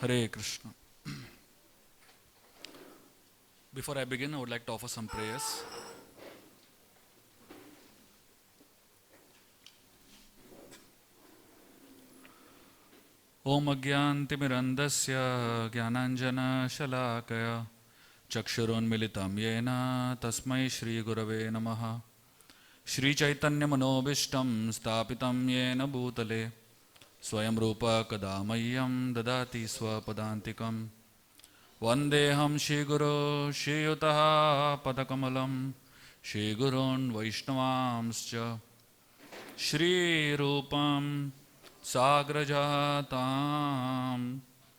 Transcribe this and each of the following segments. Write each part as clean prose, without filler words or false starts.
Hare Krishna. Before I begin, I would like to offer some prayers. Om Agyantimirandasya Gyananjana Shalakaya Chakshurunmilitam Yena Tasmai Shri Gurave Namaha Shri Chaitanya Manobishtam Stapitam Yena Bhutale Swayam Rupa Kadamayyam Dadati Swapadantikam Vandeham Shri Guru Shri Yutaha Padakamalam Shri Gurun Vaishnavamscha Shri Rupam Sagrajatam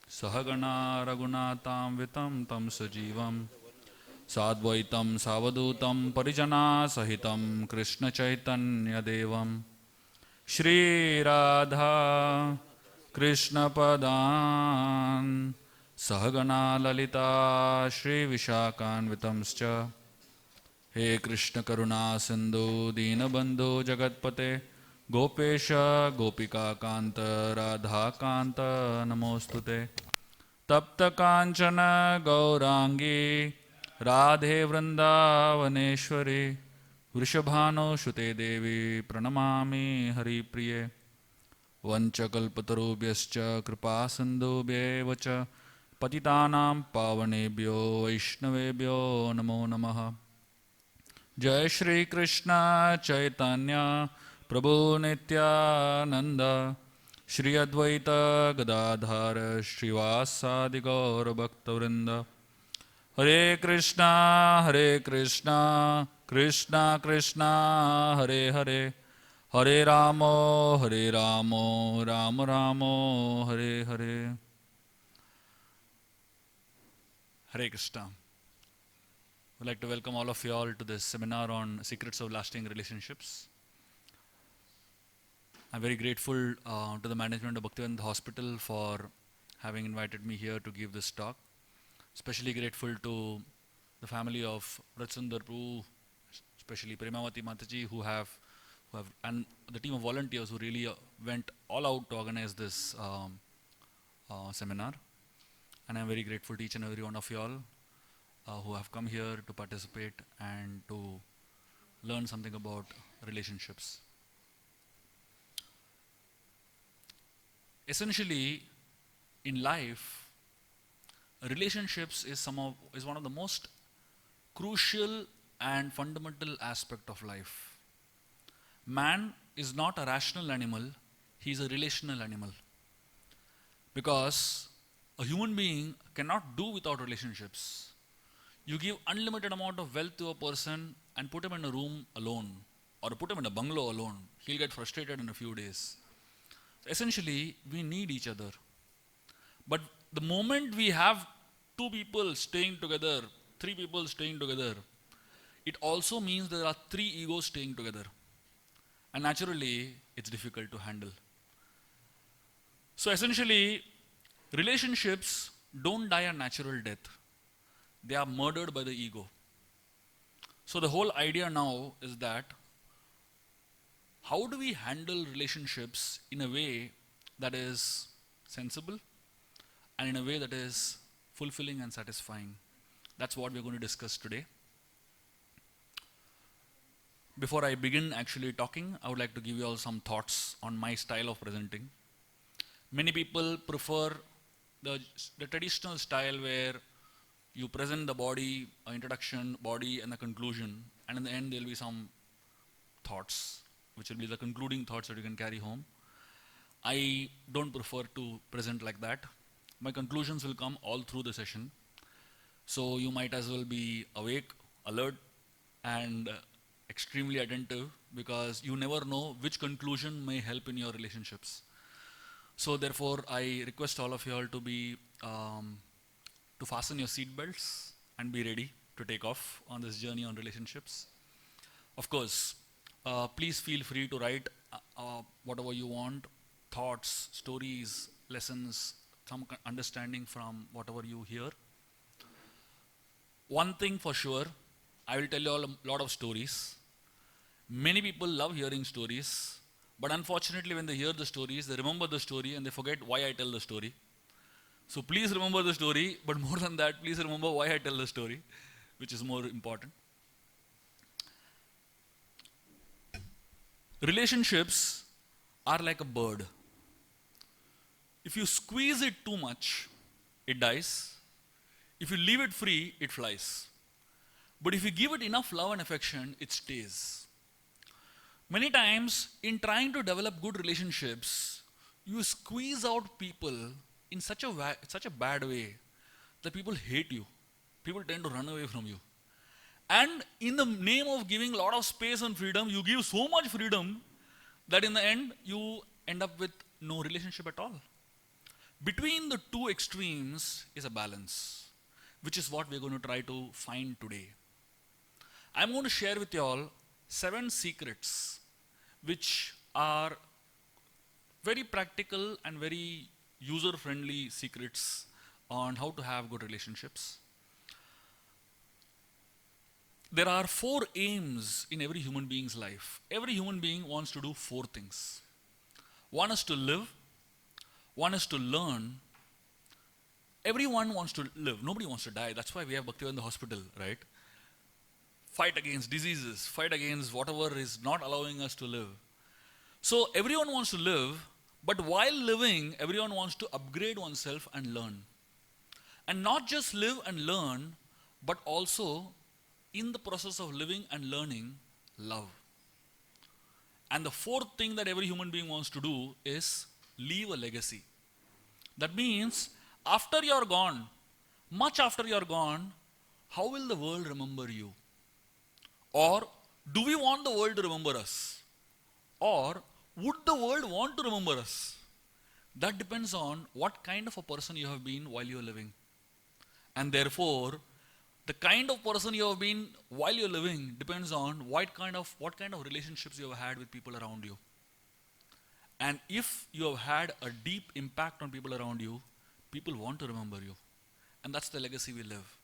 Sahagana Raghunatam Vitam Tam Sajivam Sadvaitam Savadutam Parijana Sahitam Krishna Chaitanya Devam Shri Radha Krishna Padan Sahagana Lalita Shri Vishakan Vitamscha He Krishna Karuna Sindhu Deenabandhu Jagatpate Gopesha Gopika Kanta Radha Kanta Namostute Tapta Kanchana Gaurangi Radhe Vrindavaneshwari Vrishabhano Shute Devi Pranamami Hari Priye Vanchakalpatarubhyascha Kripa Sindhubhyevacha Patitanam Pavanebhyo Vaishnavebhyo Namo Namaha Jai Shri Krishna Chaitanya Prabhu Nityananda Shri Advaita Gadadhara Srivasadi Gaura Bhaktavrinda Hare Krishna Krishna Krishna Hare Hare Hare Ramo Ramo Ramo Hare Hare Hare Krishna. I'd like to welcome all of you all to this seminar on secrets of lasting relationships. I'm very grateful to the management of Bhaktivedanta Hospital for having invited me here to give this talk. Especially grateful to the family of Rajsundar Prabhu, especially Premavati Mataji, who have, and the team of volunteers who really went all out to organize this seminar. And I'm very grateful to each and every one of you all who have come here to participate and to learn something about relationships. Essentially, in life, relationships is one of the most crucial and fundamental aspect of life. Man is not a rational animal, he is a relational animal. Because a human being cannot do without relationships. You give unlimited amount of wealth to a person and put him in a room alone, or put him in a bungalow alone, he'll get frustrated in a few days. So essentially, we need each other. But the moment we have two people staying together, three people staying together, it also means there are three egos staying together. And naturally, it's difficult to handle. So essentially, relationships don't die a natural death. They are murdered by the ego. So the whole idea now is that how do we handle relationships in a way that is sensible and in a way that is fulfilling and satisfying? That's what we're going to discuss today. Before I begin actually talking, I would like to give you all some thoughts on my style of presenting. Many people prefer the traditional style where you present the body, introduction, body, and the conclusion, and in the end there will be some thoughts, which will be the concluding thoughts that you can carry home. I don't prefer to present like that. My conclusions will come all through the session. So you might as well be awake, alert, and extremely attentive, because you never know which conclusion may help in your relationships. So therefore, I request all of you all to be to fasten your seat belts and be ready to take off on this journey on relationships. Of course, please feel free to write whatever you want, thoughts, stories, lessons, some understanding from whatever you hear. One thing for sure, I will tell you all a lot of stories. Many people love hearing stories, but unfortunately when they hear the stories, they remember the story and they forget why I tell the story. So please remember the story, but more than that, please remember why I tell the story, which is more important. Relationships are like a bird. If you squeeze it too much, it dies. If you leave it free, it flies. But if you give it enough love and affection, it stays. Many times, in trying to develop good relationships, you squeeze out people in such a bad way that people hate you. People tend to run away from you. And in the name of giving a lot of space and freedom, you give so much freedom that in the end, you end up with no relationship at all. Between the two extremes is a balance, which is what we're going to try to find today. I'm going to share with you all 7 secrets which are very practical and very user-friendly secrets on how to have good relationships. There are 4 aims in every human being's life. Every human being wants to do 4 things. One is to live, one is to learn. Everyone wants to live. Nobody wants to die. That's why we have Bhaktivedanta hospital, right? Fight against diseases, fight against whatever is not allowing us to live. So everyone wants to live, but while living, everyone wants to upgrade oneself and learn. And not just live and learn, but also in the process of living and learning, love. And the 4th thing that every human being wants to do is leave a legacy. That means after you're gone, much after you're gone, how will the world remember you? Or do we want the world to remember us? Or would the world want to remember us? That depends on what kind of a person you have been while you're living. And therefore, the kind of person you have been while you're living depends on what kind of relationships you have had with people around you. And if you have had a deep impact on people around you, people want to remember you. And that's the legacy we live.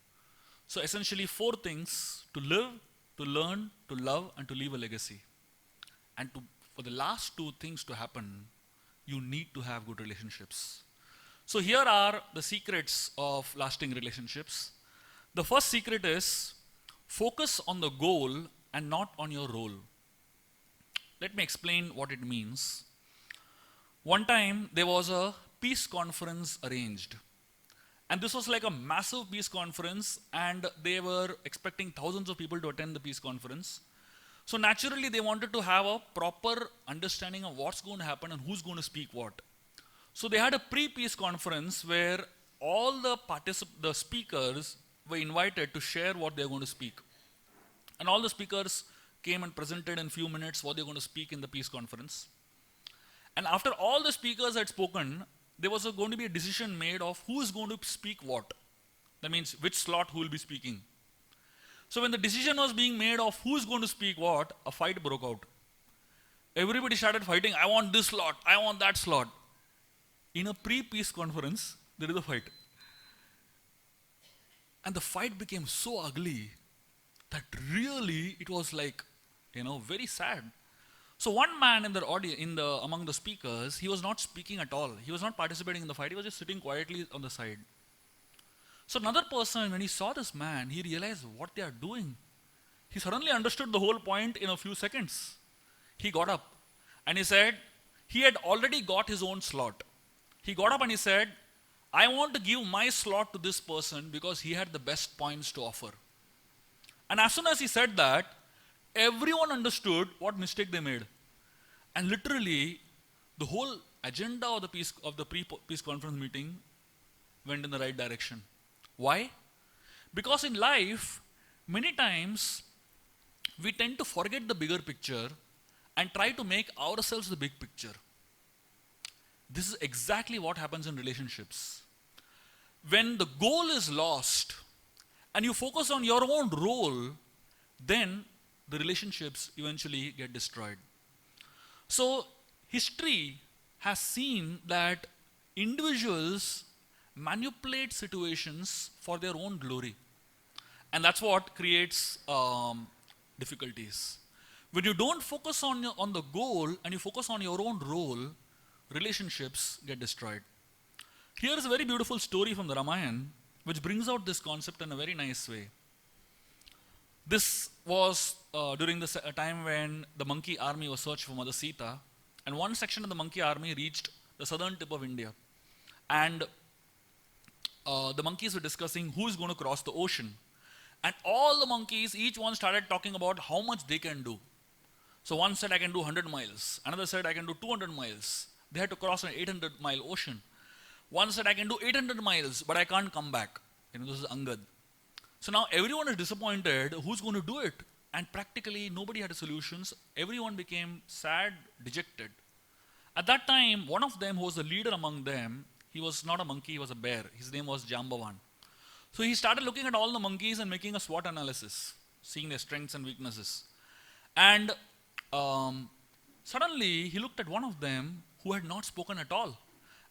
So essentially 4 things: to live, to learn, to love, and to leave a legacy. And for the last 2 things to happen, you need to have good relationships. So here are the secrets of lasting relationships. The first secret is focus on the goal and not on your role. Let me explain what it means. One time there was a peace conference arranged. And this was like a massive peace conference, and they were expecting thousands of people to attend the peace conference. So naturally they wanted to have a proper understanding of what's going to happen and who's going to speak what. So they had a pre-peace conference where all the speakers were invited to share what they're going to speak. And all the speakers came and presented in a few minutes what they're going to speak in the peace conference. And after all the speakers had spoken, there was going to be a decision made of who is going to speak what. That means which slot who will be speaking. So when the decision was being made of who is going to speak what, a fight broke out. Everybody started fighting, I want this slot, I want that slot. In a pre-peace conference, there is a fight. And the fight became so ugly that really it was like, very sad. So one man in the audience, among the speakers, he was not speaking at all. He was not participating in the fight. He was just sitting quietly on the side. So another person, when he saw this man, he realized what they are doing. He suddenly understood the whole point in a few seconds. He got up and he said, he had already got his own slot. He got up and he said, I want to give my slot to this person because he had the best points to offer. And as soon as he said that, everyone understood what mistake they made. And literally, the whole agenda of the pre-peace conference meeting went in the right direction. Why? Because in life, many times, we tend to forget the bigger picture and try to make ourselves the big picture. This is exactly what happens in relationships. When the goal is lost and you focus on your own role, then the relationships eventually get destroyed. So, history has seen that individuals manipulate situations for their own glory. And that's what creates difficulties. When you don't focus on the goal and you focus on your own role, relationships get destroyed. Here is a very beautiful story from the Ramayan which brings out this concept in a very nice way. This was during the time when the monkey army was searching for Mother Sita, and one section of the monkey army reached the southern tip of India. And the monkeys were discussing who is going to cross the ocean. And all the monkeys, each one started talking about how much they can do. So one said, I can do 100 miles. Another said, I can do 200 miles. They had to cross an 800-mile ocean. One said, I can do 800 miles, but I can't come back. This is Angad. So now everyone is disappointed. Who's going to do it? And practically nobody had solutions. Everyone became sad, dejected. At that time, one of them who was the leader among them, he was not a monkey, he was a bear. His name was Jambavan. So he started looking at all the monkeys and making a SWOT analysis, seeing their strengths and weaknesses. And suddenly he looked at one of them who had not spoken at all.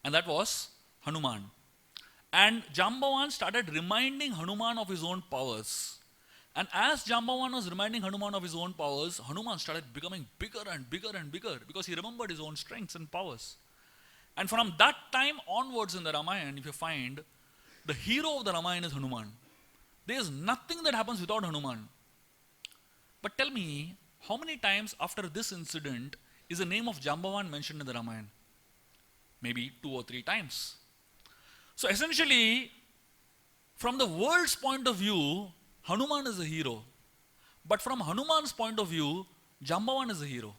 And that was Hanuman. And Jambavan started reminding Hanuman of his own powers. And as Jambavan was reminding Hanuman of his own powers, Hanuman started becoming bigger and bigger and bigger because he remembered his own strengths and powers. And from that time onwards in the Ramayan, if you find, the hero of the Ramayan is Hanuman. There is nothing that happens without Hanuman. But tell me, how many times after this incident is the name of Jambavan mentioned in the Ramayan? Maybe 2 or 3 times. So essentially, from the world's point of view, Hanuman is the hero. But from Hanuman's point of view, Jambavan is the hero.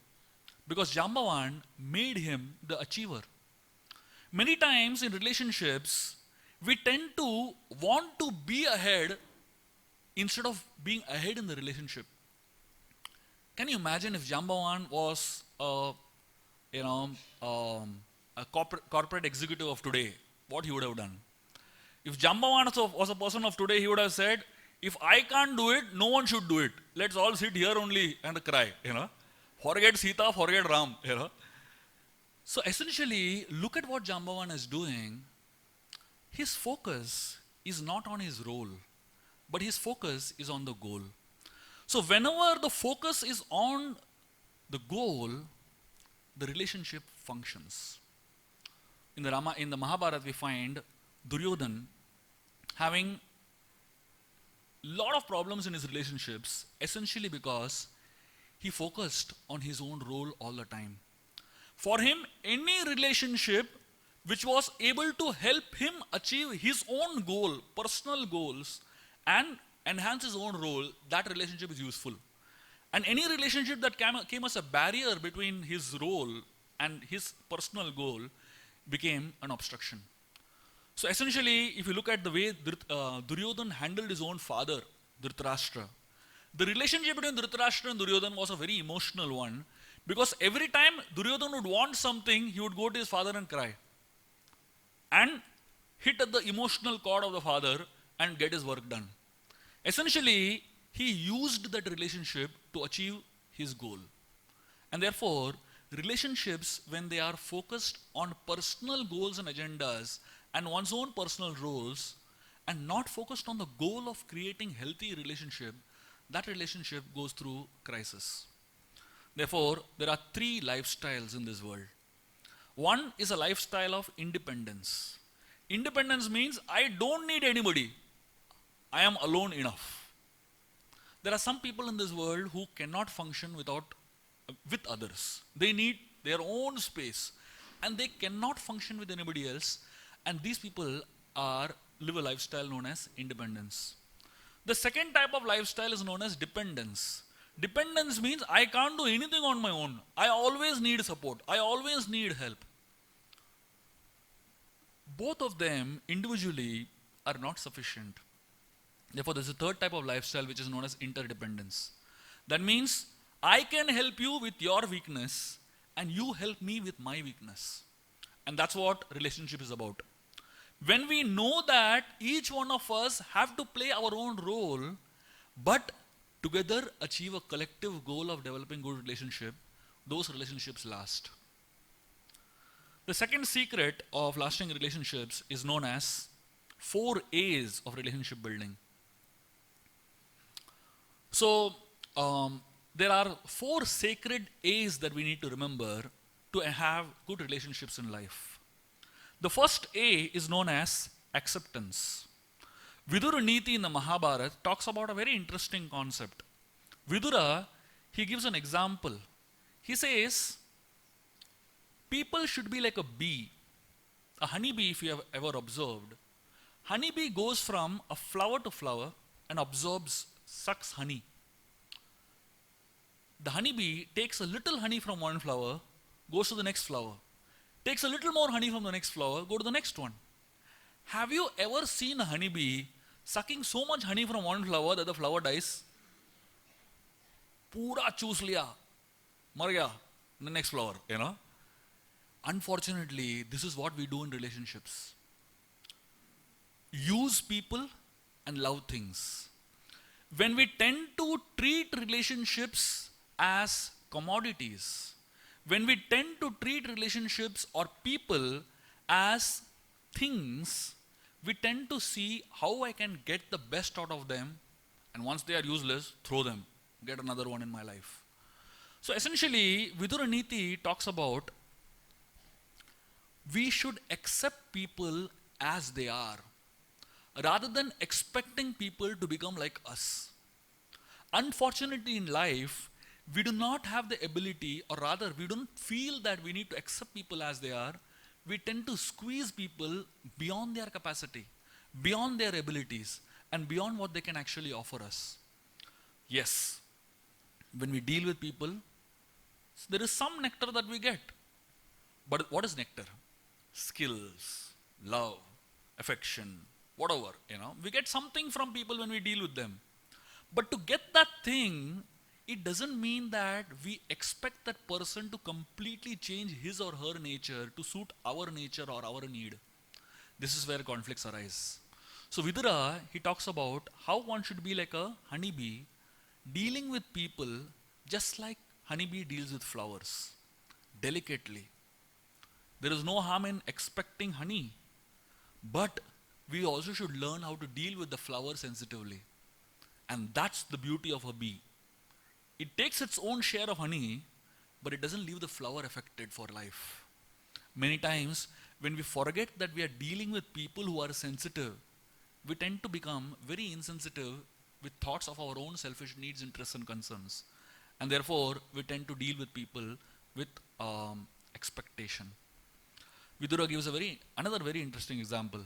Because Jambavan made him the achiever. Many times in relationships, we tend to want to be ahead instead of being ahead in the relationship. Can you imagine if Jambavan was a corporate executive of today, what he would have done? If Jambavan was a person of today, he would have said, if I can't do it, no one should do it. Let's all sit here only and cry, Forget Sita, forget Ram, So essentially, look at what Jambavan is doing. His focus is not on his role, but his focus is on the goal. So whenever the focus is on the goal, the relationship functions. In the Mahabharata, we find Duryodhana having lot of problems in his relationships, essentially because he focused on his own role all the time. For him, any relationship which was able to help him achieve his own goal, personal goals, and enhance his own role, that relationship is useful. And any relationship that came as a barrier between his role and his personal goal became an obstruction. So essentially, if you look at the way Duryodhana handled his own father, Dhritarashtra, the relationship between Dhritarashtra and Duryodhana was a very emotional one, because every time Duryodhana would want something, he would go to his father and cry. And hit at the emotional chord of the father and get his work done. Essentially, he used that relationship to achieve his goal. And therefore, relationships, when they are focused on personal goals and agendas and one's own personal roles, and not focused on the goal of creating healthy relationship, that relationship goes through crisis. Therefore, there are 3 lifestyles in this world. One is a lifestyle of independence. Independence means I don't need anybody. I am alone enough. There are some people in this world who cannot function with others. They need their own space and they cannot function with anybody else, and these people live a lifestyle known as independence. The second type of lifestyle is known as dependence. Dependence means I can't do anything on my own. I always need support. I always need help. Both of them individually are not sufficient. Therefore, there's a third type of lifestyle which is known as interdependence. That means I can help you with your weakness and you help me with my weakness. And that's what relationship is about. When we know that each one of us have to play our own role, but together achieve a collective goal of developing good relationship, those relationships last. The second secret of lasting relationships is known as 4 A's of relationship building. So, there are 4 sacred A's that we need to remember to have good relationships in life. The first A is known as acceptance. Vidura Niti in the Mahabharata talks about a very interesting concept. Vidura, he gives an example. He says, people should be like a bee. A honeybee, if you have ever observed, honeybee goes from a flower to flower and absorbs, sucks honey. The honeybee takes a little honey from one flower, goes to the next flower, takes a little more honey from the next flower, go to the next one. Have you ever seen a honeybee sucking so much honey from one flower that the flower dies? Pura choose liya, mar gaya, the next flower, Unfortunately, this is what we do in relationships. Use people and love things. When we tend to treat relationships as commodities, when we tend to treat relationships or people as things, we tend to see how I can get the best out of them, and once they are useless, throw them, get another one in my life. So essentially, Vidura Niti talks about we should accept people as they are, rather than expecting people to become like us. Unfortunately, in life, we do not have the ability, or rather, we don't feel that we need to accept people as they are. We tend to squeeze people beyond their capacity, beyond their abilities, and beyond what they can actually offer us. Yes, when we deal with people, there is some nectar that we get. But what is nectar? Skills, love, affection, whatever, We get something from people when we deal with them. But to get that thing, it doesn't mean that we expect that person to completely change his or her nature to suit our nature or our need. This is where conflicts arise. So Vidura, he talks about how one should be like a honeybee, dealing with people just like honeybee deals with flowers, delicately. There is no harm in expecting honey, but we also should learn how to deal with the flower sensitively. And that's the beauty of a bee. It takes its own share of honey, but it doesn't leave the flower affected for life. Many times, when we forget that we are dealing with people who are sensitive, we tend to become very insensitive with thoughts of our own selfish needs, interests, and concerns. And therefore, we tend to deal with people with expectation. Vidura gives another very interesting example.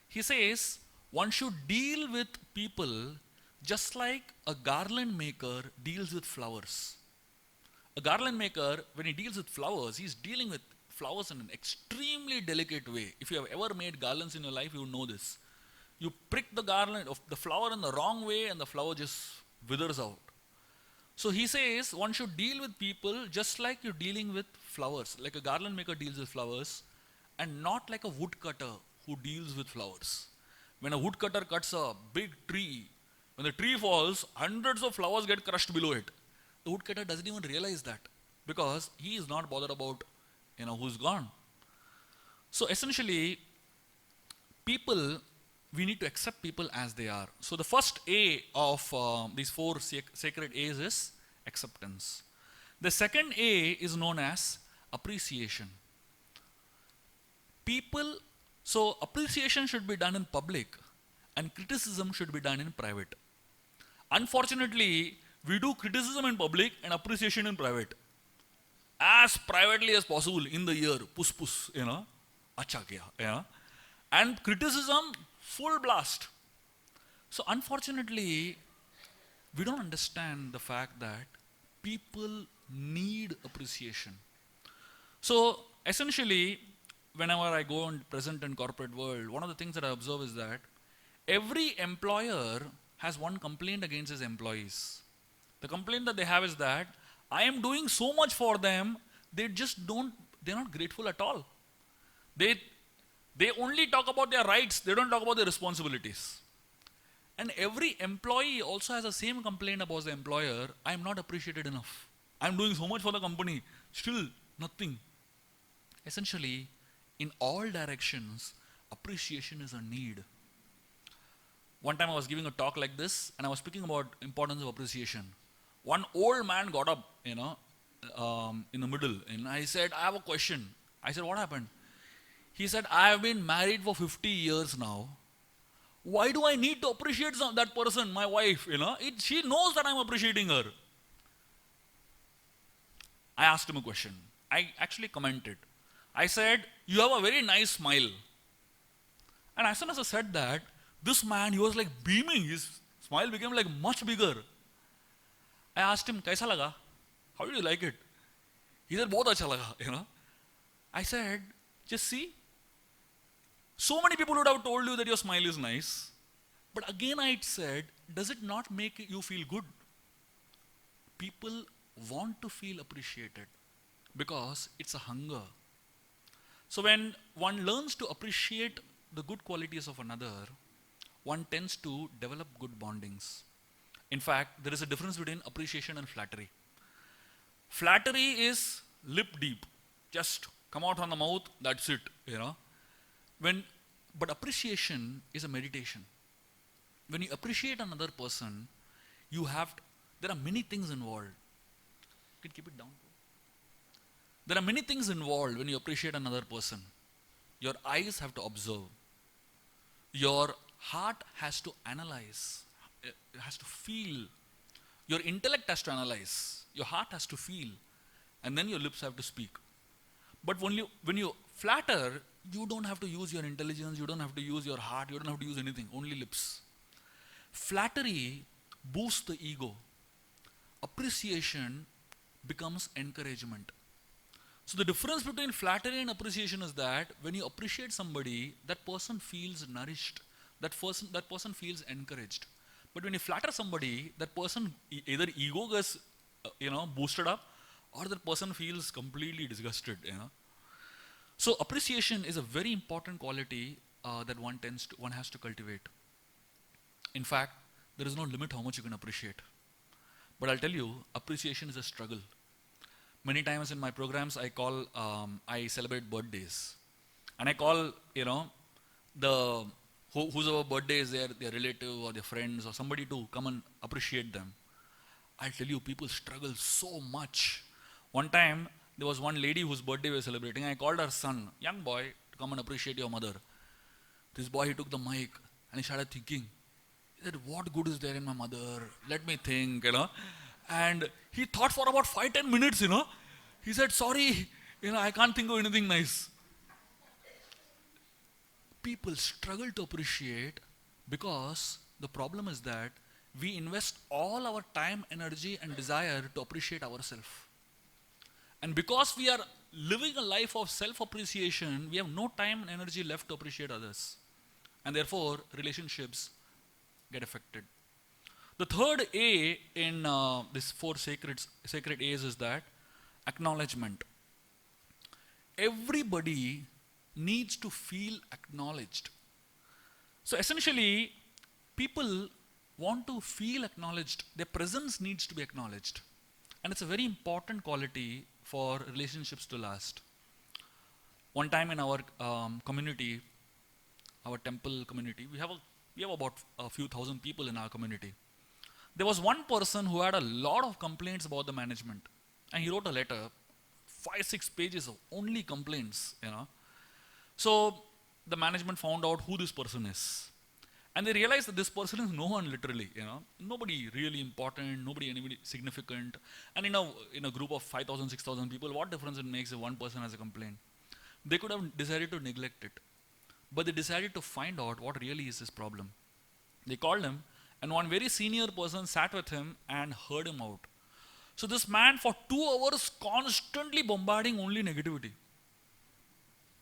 He says, one should deal with people just like a garland maker deals with flowers. A garland maker, when he deals with flowers, he's dealing with flowers in an extremely delicate way. If you have ever made garlands in your life, you will know this. You prick the garland of the flower in the wrong way and the flower just withers out. So he says one should deal with people just like you're dealing with flowers, like a garland maker deals with flowers, and not like a woodcutter who deals with flowers. When a woodcutter cuts a big tree, when the tree falls, hundreds of flowers get crushed below it. The woodcutter doesn't even realize that because he is not bothered about who's gone. So essentially, we need to accept people as they are. So the first A of these four sacred A's is acceptance. The second A is known as appreciation. So appreciation should be done in public and criticism should be done in private. Unfortunately, we do criticism in public and appreciation in private. As privately as possible in the ear, puss, acha kiya, and criticism, full blast. So unfortunately, we don't understand the fact that people need appreciation. So essentially, whenever I go and present in corporate world, one of the things that I observe is that every employer has one complaint against his employees. The complaint that they have is that I am doing so much for them, they're not grateful at all. They only talk about their rights, they don't talk about their responsibilities. And every employee also has the same complaint about the employer, I am not appreciated enough. I am doing so much for the company, still nothing. Essentially, in all directions, appreciation is a need. One time I was giving a talk like this and I was speaking about importance of appreciation. One old man got up, in the middle, and I said, I have a question. I said, what happened? He said, I have been married for 50 years now. Why do I need to appreciate that person, my wife? She knows that I'm appreciating her. I asked him a question. I actually commented. I said, you have a very nice smile. And as soon as I said that, this man, he was like beaming. His smile became like much bigger. I asked him, kaisa laga? How did you like it? He said, bahut acha laga, I said, just see. So many people would have told you that your smile is nice. But again I said, does it not make you feel good? People want to feel appreciated because it's a hunger. So when one learns to appreciate the good qualities of another, one tends to develop good bondings. In fact, there is a difference between appreciation and flattery. Flattery is lip deep. Just come out from the mouth, that's it. But appreciation is a meditation. When you appreciate another person, there are many things involved. You can keep it down. There are many things involved when you appreciate another person. Your eyes have to observe. Your heart has to analyze. It has to feel. Your intellect has to analyze. Your heart has to feel. And then your lips have to speak. But when you flatter, you don't have to use your intelligence, you don't have to use your heart, you don't have to use anything, only lips. Flattery boosts the ego. Appreciation becomes encouragement. So the difference between flattery and appreciation is that when you appreciate somebody, that person feels nourished, that person feels encouraged. But when you flatter somebody, that person either ego gets boosted up, or that person feels completely disgusted. So appreciation is a very important quality that one has to cultivate. In fact, there is no limit how much you can appreciate. But I'll tell you, appreciation is a struggle. Many times in my programs, I celebrate birthdays, and I call whose our birthday is their relative or their friends or somebody to come and appreciate them. I'll tell you, people struggle so much. One time, there was one lady whose birthday we were celebrating. I called her son, young boy, to come and appreciate your mother. This boy, he took the mic and he started thinking. He said, what good is there in my mother? Let me think, And he thought for about 5-10 minutes, He said, sorry, I can't think of anything nice. People struggle to appreciate because the problem is that we invest all our time, energy and desire to appreciate ourselves. And because we are living a life of self-appreciation, we have no time and energy left to appreciate others. And therefore, relationships get affected. The third A in these four sacred A's is that acknowledgement. Everybody needs to feel acknowledged. So essentially, people want to feel acknowledged. Their presence needs to be acknowledged. And it's a very important quality for relationships to last. One time in our community, our temple community, we have about a few thousand people in our community. There was one person who had a lot of complaints about the management, and he wrote a letter, 5-6 pages of only complaints. So the management found out who this person is, and they realized that this person is no one literally. Nobody really important, anybody significant. And in a group of 5,000, 6,000 people, what difference it makes if one person has a complaint? They could have decided to neglect it, but they decided to find out what really is his problem. They called him, and one very senior person sat with him and heard him out. So this man for 2 hours constantly bombarding only negativity.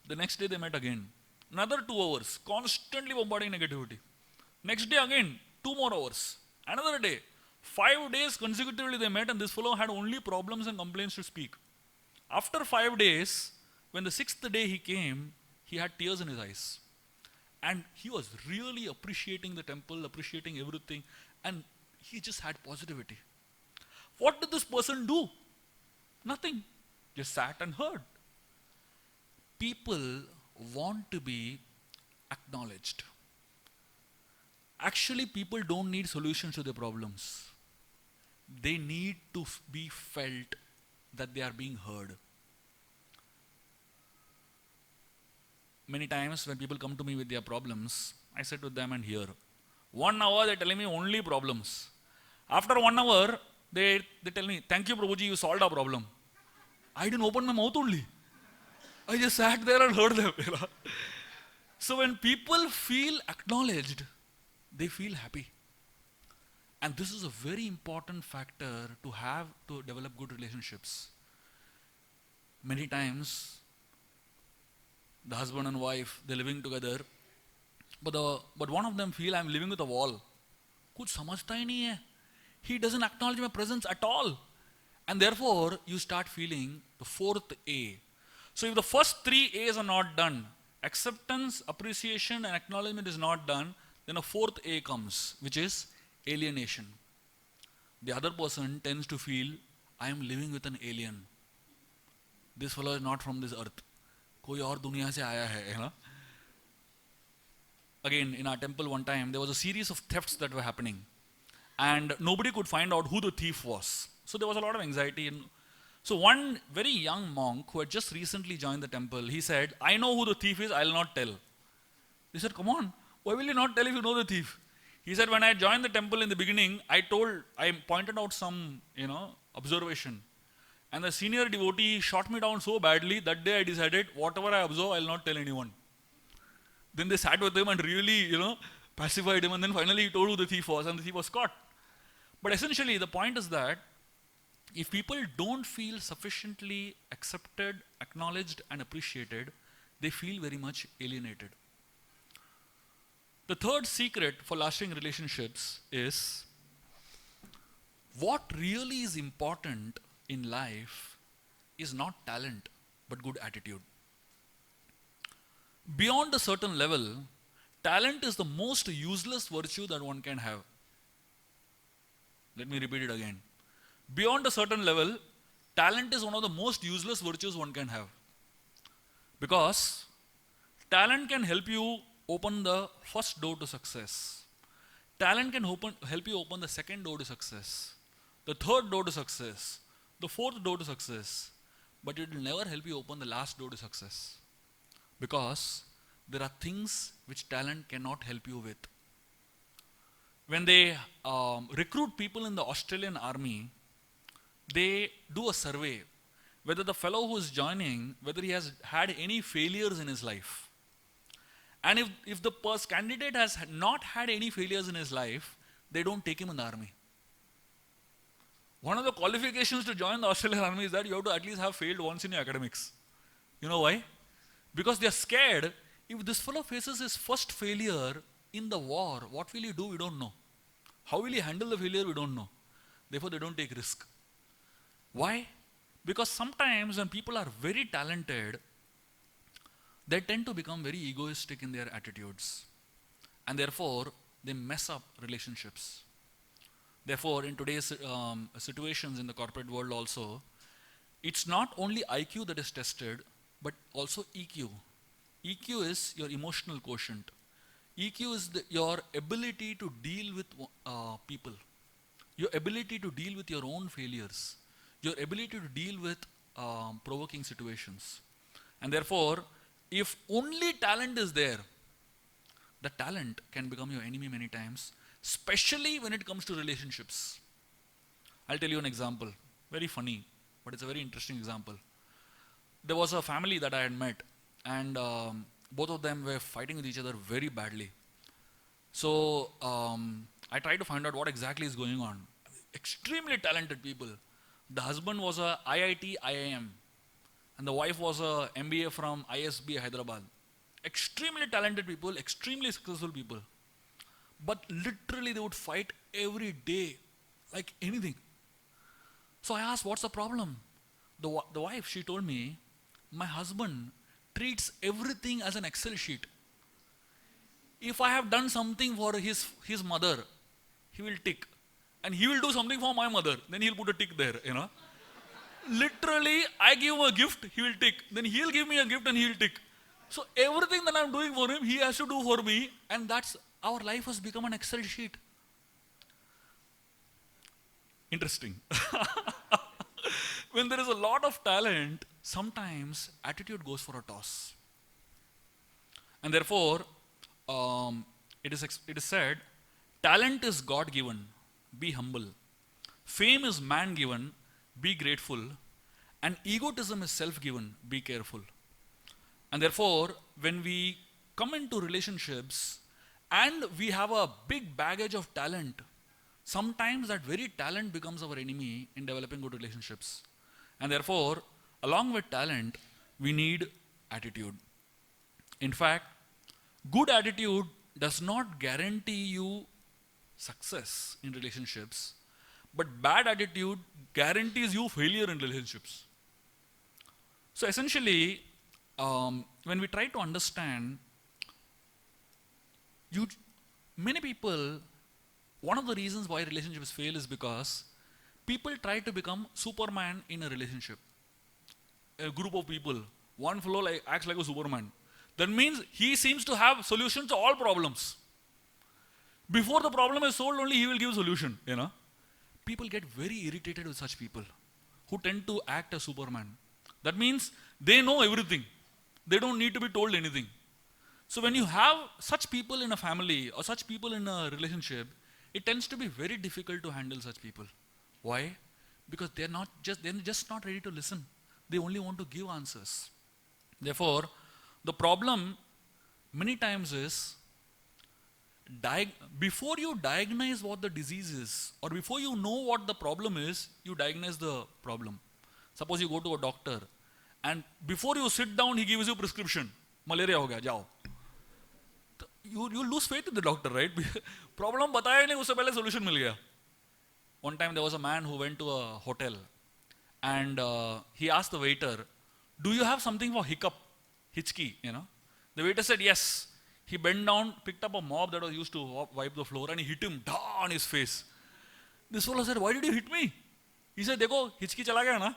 The next day they met again. Another 2 hours, constantly bombarding negativity. Next day again, 2 more hours. Another day. 5 days consecutively they met, and this fellow had only problems and complaints to speak. After 5 days, when the 6th day he came, he had tears in his eyes. And he was really appreciating the temple, appreciating everything, and he just had positivity. What did this person do? Nothing. Just sat and heard. People want to be acknowledged. Actually, people don't need solutions to their problems. They need to be felt that they are being heard. many times when people come to me with their problems, I sit with them and hear. 1 hour they're telling me only problems. After 1 hour, they tell me, thank you Prabhuji, you solved our problem. I didn't open my mouth only. I just sat there and heard them. So when people feel acknowledged, they feel happy. And this is a very important factor to have to develop good relationships. Many times, the husband and wife, they're living together, but one of them feel I'm living with a wall. कुछ समझता ही नहीं है. He doesn't acknowledge my presence at all. And therefore, you start feeling the fourth A. So if the first three A's are not done, acceptance, appreciation, and acknowledgement is not done, then a fourth A comes, which is alienation. The other person tends to feel, I am living with an alien. This fellow is not from this earth. कोई और दुनिया से आया है, Again, in our temple one time, there was a series of thefts that were happening. And nobody could find out who the thief was. So there was a lot of anxiety. So one very young monk who had just recently joined the temple, he said, I know who the thief is, I'll not tell. They said, come on, why will you not tell if you know the thief? He said, when I joined the temple in the beginning, I pointed out some, observation. And the senior devotee shot me down so badly, that day I decided, whatever I observe, I'll not tell anyone. Then they sat with him and really, pacified him, and then finally he told who the thief was, and the thief was caught. But essentially, the point is that if people don't feel sufficiently accepted, acknowledged, and appreciated, they feel very much alienated. The third secret for lasting relationships is what really is important in life is not talent, but good attitude. Beyond a certain level, talent is the most useless virtue that one can have. Let me repeat it again. Beyond a certain level, talent is one of the most useless virtues one can have. Because talent can help you open the first door to success. Talent can help you open the second door to success, the third door to success, the fourth door to success, but it will never help you open the last door to success. Because there are things which talent cannot help you with. When they recruit people in the Australian army, they do a survey whether the fellow who is joining, whether he has had any failures in his life. And if the candidate has not had any failures in his life, they don't take him in the army. One of the qualifications to join the Australian army is that you have to at least have failed once in your academics. You know why? Because they are scared, if this fellow faces his first failure in the war, what will he do? We don't know. How will he handle the failure? We don't know. Therefore, they don't take risk. Why? Because sometimes when people are very talented, they tend to become very egoistic in their attitudes. And therefore, they mess up relationships. Therefore, in today's situations in the corporate world also, it's not only IQ that is tested, but also EQ. EQ is your emotional quotient. EQ is your ability to deal with people. Your ability to deal with your own failures. Your ability to deal with provoking situations. And therefore, if only talent is there, the talent can become your enemy many times, especially when it comes to relationships. I'll tell you an example. Very funny, but it's a very interesting example. There was a family that I had met, and both of them were fighting with each other very badly. So I tried to find out what exactly is going on. Extremely talented people. The husband was a IIT, IIM, and the wife was a MBA from ISB Hyderabad. Extremely talented people, extremely successful people. But literally they would fight every day, like anything. So I asked, what's the problem? The wife, she told me, my husband treats everything as an Excel sheet. If I have done something for his mother, he will tick. And he will do something for my mother, then he'll put a tick there, Literally, I give him a gift, he will tick. Then he'll give me a gift and he'll tick. So everything that I'm doing for him, he has to do for me. And that's, our life has become an Excel sheet. Interesting. When there is a lot of talent, sometimes attitude goes for a toss. And therefore, it is said, talent is God given, be humble. Fame is man given, be grateful. And egotism is self given, be careful. And therefore, when we come into relationships and we have a big baggage of talent, sometimes that very talent becomes our enemy in developing good relationships. And therefore, along with talent, we need attitude. In fact, good attitude does not guarantee you success in relationships, but bad attitude guarantees you failure in relationships. So essentially, when we try to understand, many people, one of the reasons why relationships fail is because people try to become Superman in a relationship. A group of people, one fellow acts like a Superman. That means he seems to have solutions to all problems. Before the problem is solved, only he will give solution. People get very irritated with such people who tend to act as Superman. That means they know everything. They don't need to be told anything. So when you have such people in a family or such people in a relationship, it tends to be very difficult to handle such people. Why? Because they're just not ready to listen. They only want to give answers. Therefore, the problem many times is, before you diagnose what the disease is, or before you know what the problem is, you diagnose the problem. Suppose you go to a doctor, and before you sit down, he gives you prescription. Malaria ho gaya, jao. You lose faith in the doctor, right? Problem bataya nahi, usse pehle solution mil gaya. One time there was a man who went to a hotel, and he asked the waiter, do you have something for hiccup? Hitchki, The waiter said yes. He bent down, picked up a mop that was used to wipe the floor, and he hit him on his face. This fellow said, why did you hit me? He said, dekho, hitchki chala gaya na?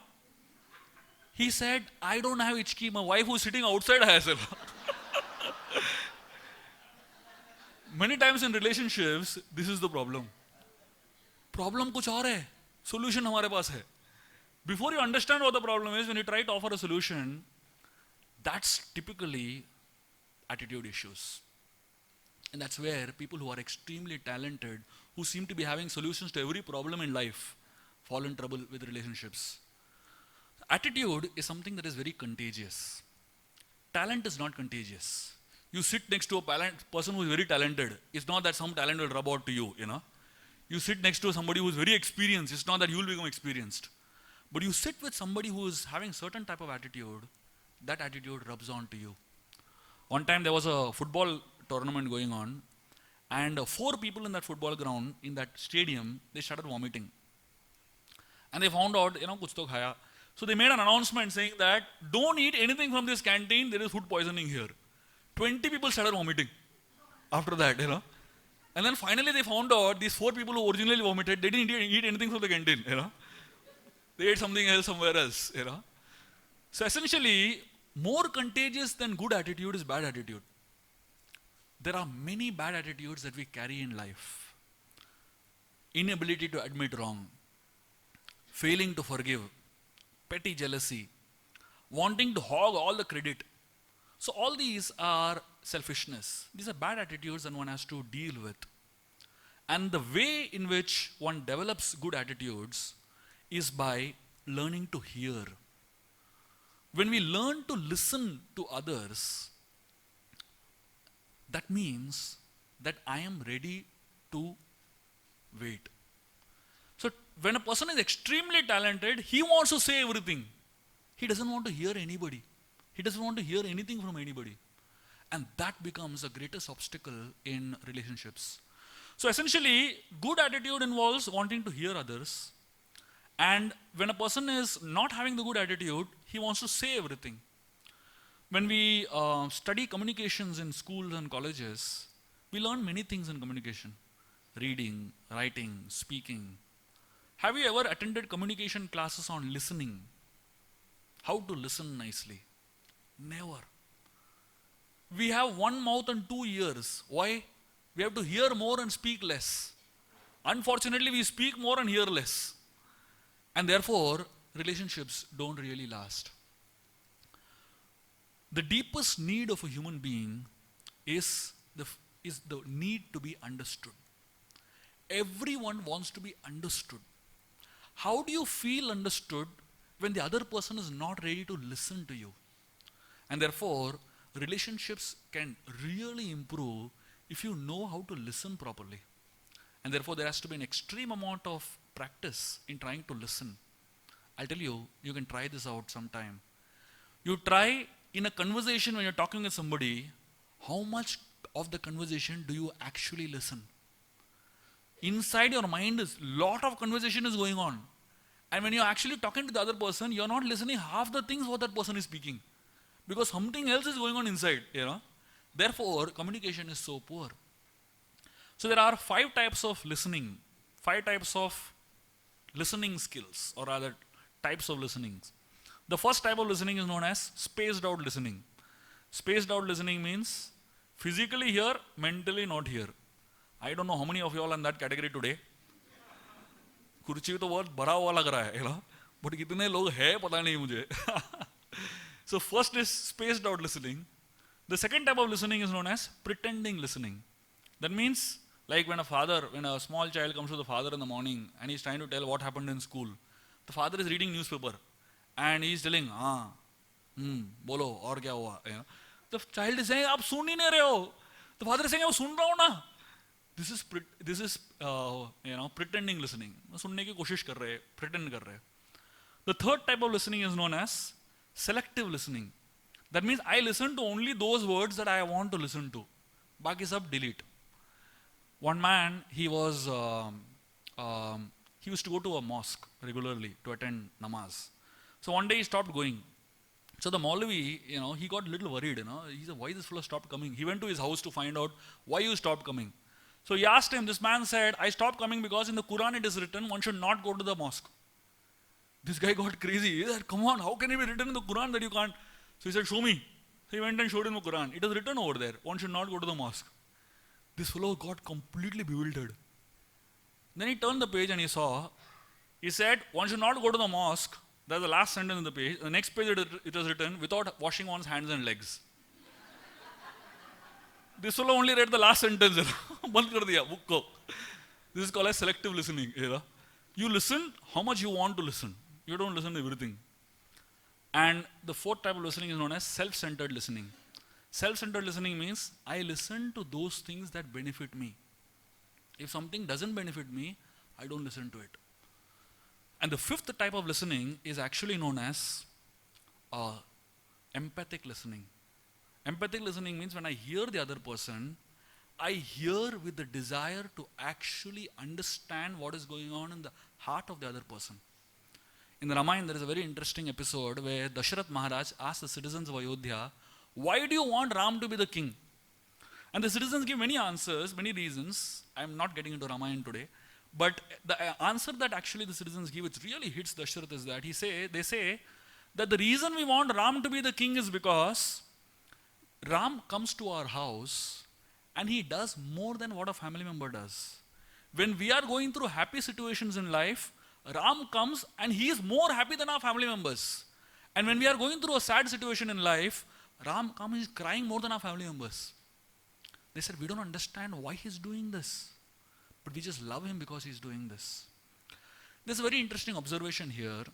He said, I don't have hitchki. My wife who is sitting outside has it. Many times in relationships, this is the problem. Problem kuch aur hai. Solution hamare paas hai. Before you understand what the problem is, when you try to offer a solution, that's typically attitude issues. And that's where people who are extremely talented, who seem to be having solutions to every problem in life, fall in trouble with relationships. Attitude is something that is very contagious. Talent is not contagious. You sit next to a person who is very talented. It's not that some talent will rub out to you, You sit next to somebody who is very experienced. It's not that you will become experienced. But you sit with somebody who is having certain type of attitude, that attitude rubs on to you. One time there was a football tournament going on, and 4 people in that football ground, in that stadium, they started vomiting. And they found out, kuch to khaya. So they made an announcement saying that, don't eat anything from this canteen, there is food poisoning here. 20 people started vomiting after that, And then finally they found out, these 4 people who originally vomited, they didn't eat anything from the canteen, They ate something else somewhere else, So essentially, more contagious than good attitude is bad attitude. There are many bad attitudes that we carry in life. Inability to admit wrong, failing to forgive, petty jealousy, wanting to hog all the credit. So all these are selfishness. These are bad attitudes that one has to deal with. And the way in which one develops good attitudes is by learning to hear. When we learn to listen to others, that means that I am ready to wait. So when a person is extremely talented, he wants to say everything. He doesn't want to hear anybody. He doesn't want to hear anything from anybody. And that becomes the greatest obstacle in relationships. So essentially, good attitude involves wanting to hear others. And when a person is not having the good attitude, he wants to say everything. When we study communications in schools and colleges, we learn many things in communication. Reading, writing, speaking. Have you ever attended communication classes on listening? How to listen nicely? Never. We have one mouth and 2 ears. Why? We have to hear more and speak less. Unfortunately, we speak more and hear less. And therefore, relationships don't really last. The deepest need of a human being is the need to be understood. Everyone wants to be understood. How do you feel understood when the other person is not ready to listen to you? And therefore, relationships can really improve if you know how to listen properly. And therefore, there has to be an extreme amount of practice in trying to listen. I'll tell you, you can try this out sometime. You try in a conversation when you're talking with somebody, how much of the conversation do you actually listen? Inside your mind is lot of conversation is going on. And when you're actually talking to the other person, you're not listening half the things what that person is speaking. Because something else is going on inside, Therefore, communication is so poor. So there are 5 types of listening, 5 types of listening skills, or rather types of listenings. The first type of listening is known as spaced out listening. Spaced out listening means physically here, mentally not here. I don't know how many of you all in that category today. कुर्सी तो बहुत भरा हुआ लग रहा है, but कितने लोग हैं पता नहीं मुझे. So first is spaced out listening. The second type of listening is known as pretending listening. That means like when a small child comes to the father in the morning and he's trying to tell what happened in school. The father is reading newspaper and he's telling, bolo, aur kya hua? The child is saying, aap sun hi nahi rahe ho. The father is saying, aap sun raha hu na. This is pretending listening. सुनने की कोशिश कर रहे हैं, pretend कर रहे हैं. The third type of listening is known as selective listening. That means I listen to only those words that I want to listen to. बाकी सब delete. One man, he used to go to a mosque regularly to attend namaz. So one day he stopped going. So the Maulavi, he got a little worried. He said, why this fellow stopped coming? He went to his house to find out why you stopped coming. So he asked him, this man said, I stopped coming because in the Quran it is written, one should not go to the mosque. This guy got crazy. He said, come on, how can it be written in the Quran that you can't? So he said, show me. So he went and showed him the Quran. It is written over there, one should not go to the mosque. This fellow got completely bewildered. Then he turned the page and he saw, he said, one should not go to the mosque. That's the last sentence in the page. The next page it was written, without washing one's hands and legs. This fellow only read the last sentence. Band kar diya, book ko. This is called as selective listening. You listen how much you want to listen. You don't listen to everything. And the fourth type of listening is known as self-centered listening. Self-centered listening means I listen to those things that benefit me. If something doesn't benefit me, I don't listen to it. And the fifth type of listening is actually known as empathic listening. Empathic listening means when I hear the other person, I hear with the desire to actually understand what is going on in the heart of the other person. In the Ramayan, there is a very interesting episode where Dasharath Maharaj asked the citizens of Ayodhya, why do you want Ram to be the king? And the citizens give many answers, many reasons. I am not getting into Ramayan today. But the answer that actually the citizens give, which really hits Dasharath, is that they say that the reason we want Ram to be the king is because Ram comes to our house and he does more than what a family member does. When we are going through happy situations in life, Ram comes and he is more happy than our family members. And when we are going through a sad situation in life, Ram comes and is crying more than our family members. They said, we don't understand why he's doing this, but we just love him because he's doing this. There's a very interesting observation here.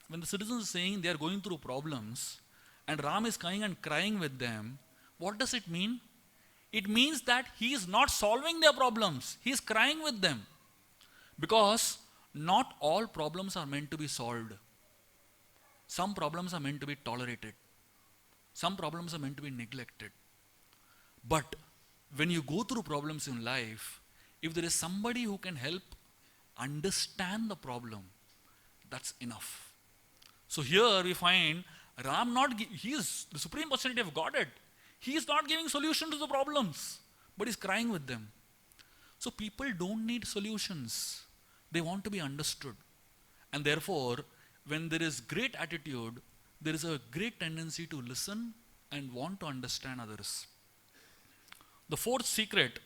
When the citizens are saying they are going through problems, and Ram is coming and crying with them, what does it mean? It means that he is not solving their problems. He is crying with them. Because not all problems are meant to be solved. Some problems are meant to be tolerated. Some problems are meant to be neglected. But when you go through problems in life, if there is somebody who can help understand the problem, that's enough. So here we find Ram he is the Supreme Personality of Godhead. He is not giving solution to the problems, but he's crying with them. So people don't need solutions. They want to be understood. And therefore, when there is great attitude, there is a great tendency to listen and want to understand others. The fourth secret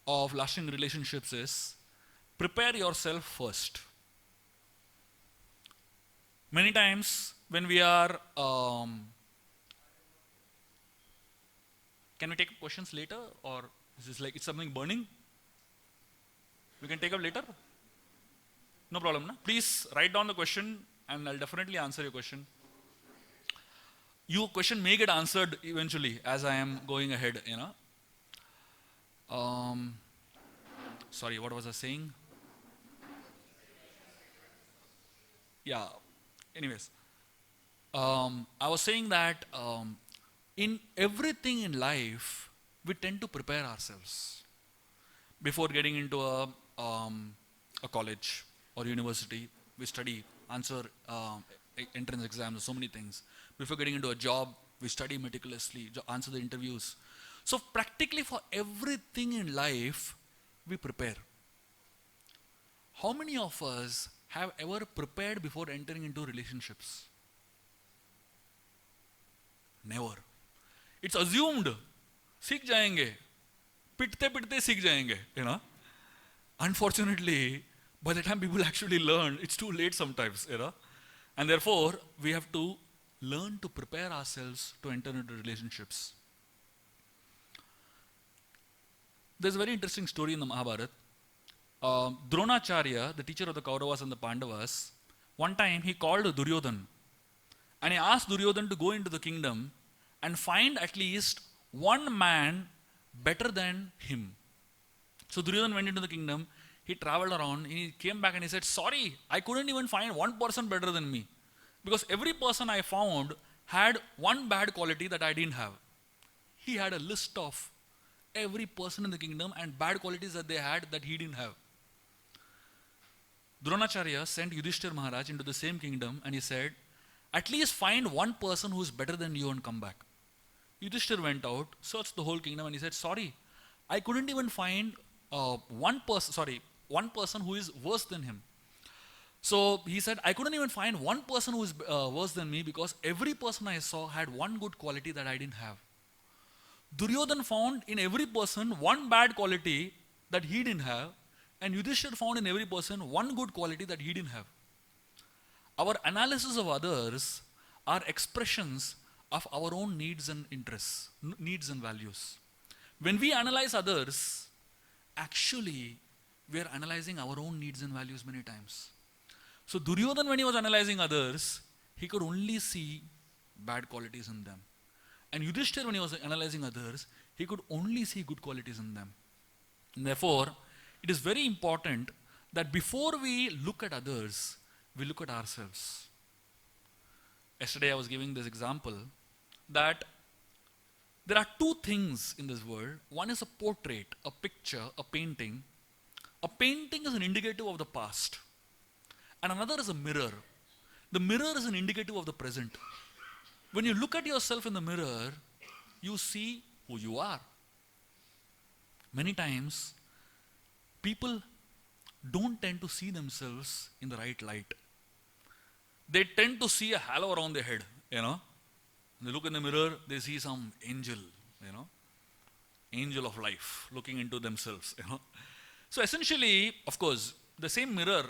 of lasting relationships is prepare yourself first. Many times when we are Can we take up questions later, or is this like it's something burning? We can take up later? No problem, na? Please write down the question and I'll definitely answer your question. Your question may get answered eventually as I am going ahead, Sorry, what was I saying? Yeah, anyways. I was saying that in everything in life, we tend to prepare ourselves before getting into a college or university. We study, answer entrance exams, so many things. Before getting into a job, we study meticulously, answer the interviews. So practically for everything in life, we prepare. How many of us have ever prepared before entering into relationships? Never. It's assumed. सीख जाएंगे, पिटते पिटते सीख जाएंगे, Unfortunately, by the time people actually learn, it's too late sometimes, And therefore, we have to learn to prepare ourselves to enter into relationships. There's a very interesting story in the Mahabharata. Dronacharya, the teacher of the Kauravas and the Pandavas, one time he called Duryodhan and he asked Duryodhan to go into the kingdom and find at least one man better than him. So Duryodhan went into the kingdom, he traveled around, he came back and he said, sorry, I couldn't even find one person better than me. Because every person I found had one bad quality that I didn't have. He had a list of every person in the kingdom and bad qualities that they had that he didn't have. Dronacharya sent Yudhishthir Maharaj into the same kingdom and he said, at least find one person who is better than you and come back. Yudhishthir went out, searched the whole kingdom and he said, sorry, I couldn't even find one person who is worse than him. So he said, I couldn't even find one person who is worse than me because every person I saw had one good quality that I didn't have. Duryodhan found in every person one bad quality that he didn't have, and Yudhishthir found in every person one good quality that he didn't have. Our analysis of others are expressions of our own needs and interests, needs and values. When we analyze others, actually we are analyzing our own needs and values many times. So Duryodhan, when he was analyzing others, he could only see bad qualities in them. And Yudhishthir, when he was analyzing others, he could only see good qualities in them. And therefore, it is very important that before we look at others, we look at ourselves. Yesterday I was giving this example that there are two things in this world. One is a portrait, a picture, a painting. A painting is an indicative of the past. And another is a mirror. The mirror is an indicative of the present. When you look at yourself in the mirror, you see who you are. Many times, people don't tend to see themselves in the right light. They tend to see a halo around their head, When they look in the mirror, they see some angel, angel of life looking into themselves, So essentially, of course, the same mirror,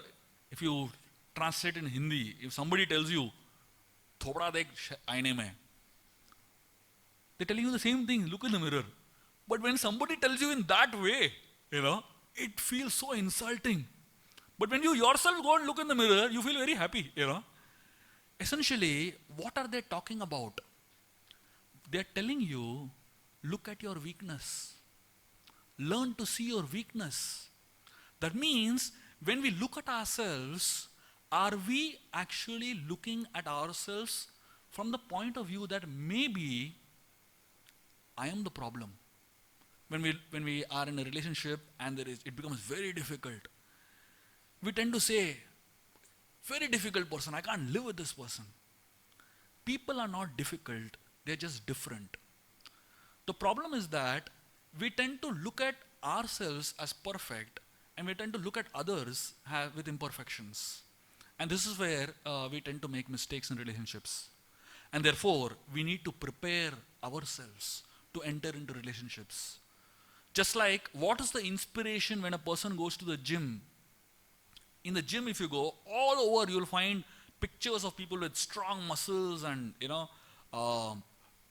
if you translate in Hindi, if somebody tells you, "Thoda dekh aine mein," they're telling you the same thing, look in the mirror. But when somebody tells you in that way, it feels so insulting. But when you yourself go and look in the mirror, you feel very happy, Essentially, what are they talking about? They're telling you, look at your weakness. Learn to see your weakness. That means, when we look at ourselves, are we actually looking at ourselves from the point of view that maybe I am the problem? When we are in a relationship and it becomes very difficult, we tend to say, very difficult person, I can't live with this person. People are not difficult, they're just different. The problem is that we tend to look at ourselves as perfect and we tend to look at others with imperfections. And this is where we tend to make mistakes in relationships. And therefore, we need to prepare ourselves to enter into relationships. Just like, what is the inspiration when a person goes to the gym? In the gym, if you go, all over you'll find pictures of people with strong muscles and,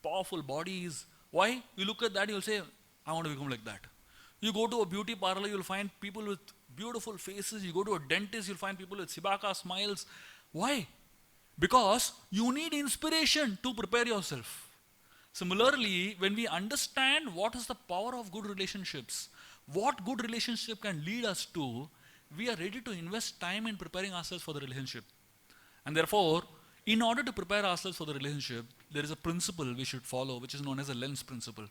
powerful bodies. Why? You look at that, you'll say, I want to become like that. You go to a beauty parlor, you'll find people with beautiful faces. You go to a dentist, you'll find people with Sibaka smiles. Why? Because you need inspiration to prepare yourself. Similarly, when we understand what is the power of good relationships, what good relationship can lead us to, we are ready to invest time in preparing ourselves for the relationship. And therefore, in order to prepare ourselves for the relationship, there is a principle we should follow, which is known as a lens principle.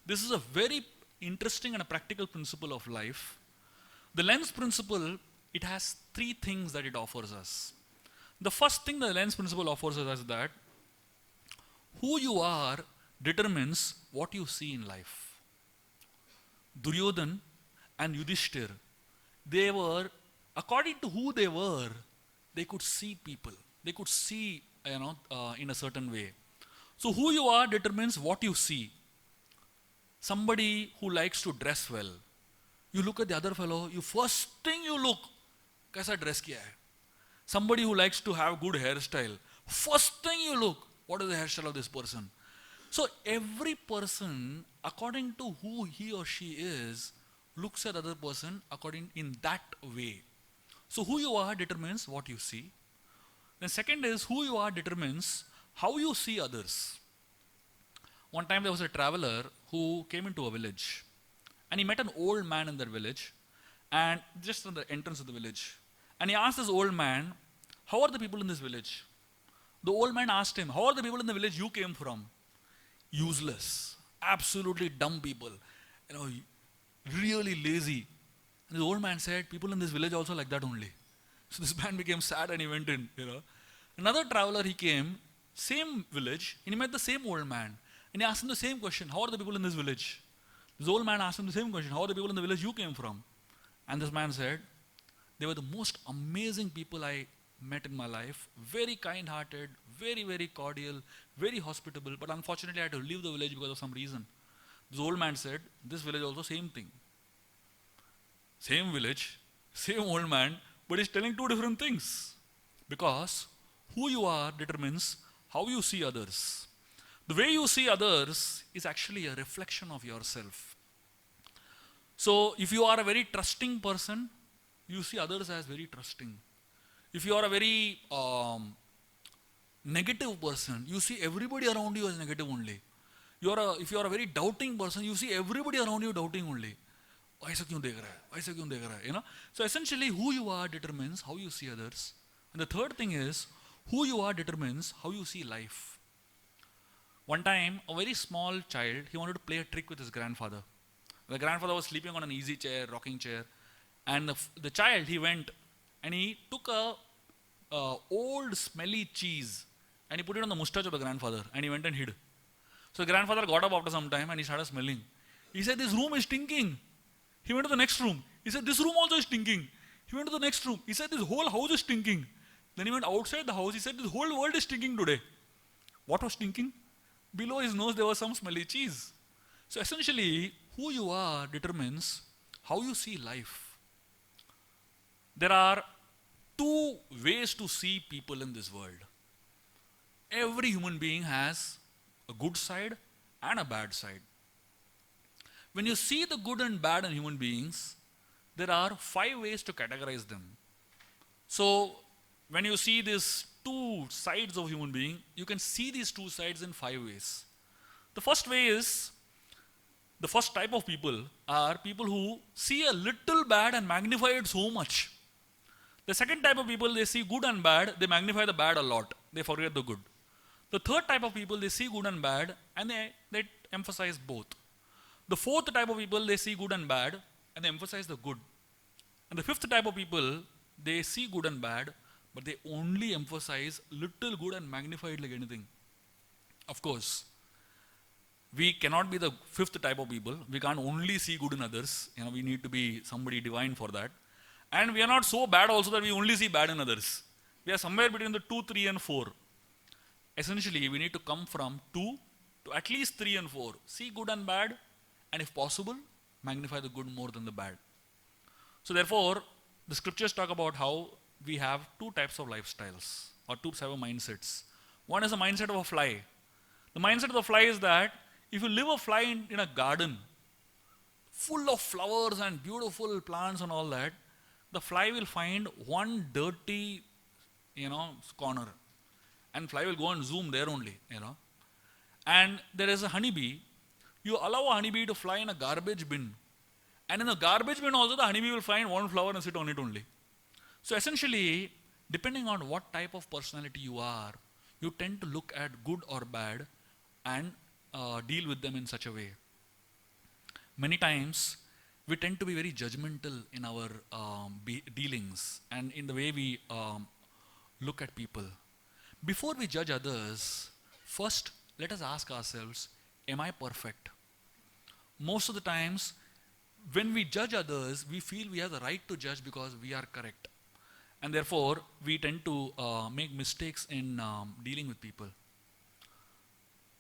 This is a very interesting and a practical principle of life. The lens principle, it has three things that it offers us. The first thing the lens principle offers us is that who you are determines what you see in life. Duryodhan and Yudhishthir, they were, according to who they were, they could see people. They could see, in a certain way. So who you are determines what you see. Somebody who likes to dress well, you look at the other fellow, first thing you look, kaisa dress kiya hai? Somebody who likes to have good hairstyle, first thing you look, what is the hairstyle of this person? So every person, according to who he or she is, looks at the other person according in that way. So who you are determines what you see. Then second is who you are determines how you see others. One time there was a traveler who came into a village and he met an old man in that village and just on the entrance of the village. And he asked this old man, how are the people in this village? The old man asked him, how are the people in the village you came from? Useless, absolutely dumb people, really lazy. And the old man said, people in this village also like that only. So this man became sad and he went in, Another traveler, he came, same village, and he met the same old man. And he asked him the same question, how are the people in this village? This old man asked him the same question, how are the people in the village you came from? And this man said, they were the most amazing people I met in my life, very kind-hearted, very, very cordial, very hospitable, but unfortunately I had to leave the village because of some reason. This old man said, this village also same thing. Same village, same old man, but he's telling two different things. Because who you are determines how you see others. The way you see others is actually a reflection of yourself. So if you are a very trusting person, you see others as very trusting. If you are a very negative person, you see everybody around you as negative only. If you are a very doubting person, you see everybody around you doubting only. Why ऐसा क्यों देख रहा है? Why ऐसा क्यों देख रहा है? So essentially, who you are determines how you see others. And the third thing is, who you are determines how you see life. One time, a very small child, he wanted to play a trick with his grandfather. The grandfather was sleeping on an easy chair, rocking chair. And the child, he went and he took a old smelly cheese and he put it on the mustache of the grandfather and he went and hid. So the grandfather got up after some time and he started smelling. He said, this room is stinking. He went to the next room. He said, this room also is stinking. He went to the next room. He said, this whole house is stinking. Then he went outside the house. He said, this whole world is stinking today. What was stinking? Below his nose there was some smelly cheese. So essentially, who you are determines how you see life. There are two ways to see people in this world. Every human being has a good side and a bad side. When you see the good and bad in human beings, there are 5 ways to categorize them. So when you see these two sides of human being, you can see these two sides in 5 ways. The first way is, the first type of people are people who see a little bad and magnify it so much. The second type of people, they see good and bad, they magnify the bad a lot, they forget the good. The third type of people, they see good and bad and they emphasize both. The fourth type of people, they see good and bad and they emphasize the good. And the fifth type of people, they see good and bad, but they only emphasize little good and magnify it like anything. Of course, we cannot be the fifth type of people. We can't only see good in others. We need to be somebody divine for that. And we are not so bad also that we only see bad in others. We are somewhere between the 2, 3 and 4. Essentially, we need to come from 2 to at least 3 and 4. See good and bad, and if possible, magnify the good more than the bad. So therefore, the scriptures talk about how we have 2 types of lifestyles or 2 types of mindsets. One is the mindset of a fly. The mindset of the fly is that if you leave a fly in a garden full of flowers and beautiful plants and all that, the fly will find one dirty, corner, and fly will go and zoom there only. And there is a honeybee. You allow a honeybee to fly in a garbage bin, and in the garbage bin also the honeybee will find one flower and sit on it only. So essentially, depending on what type of personality you are, you tend to look at good or bad and deal with them in such a way. Many times, we tend to be very judgmental in our dealings and in the way we look at people. Before we judge others, first let us ask ourselves, am I perfect? Most of the times, when we judge others, we feel we have the right to judge because we are correct. And therefore, we tend to make mistakes in dealing with people.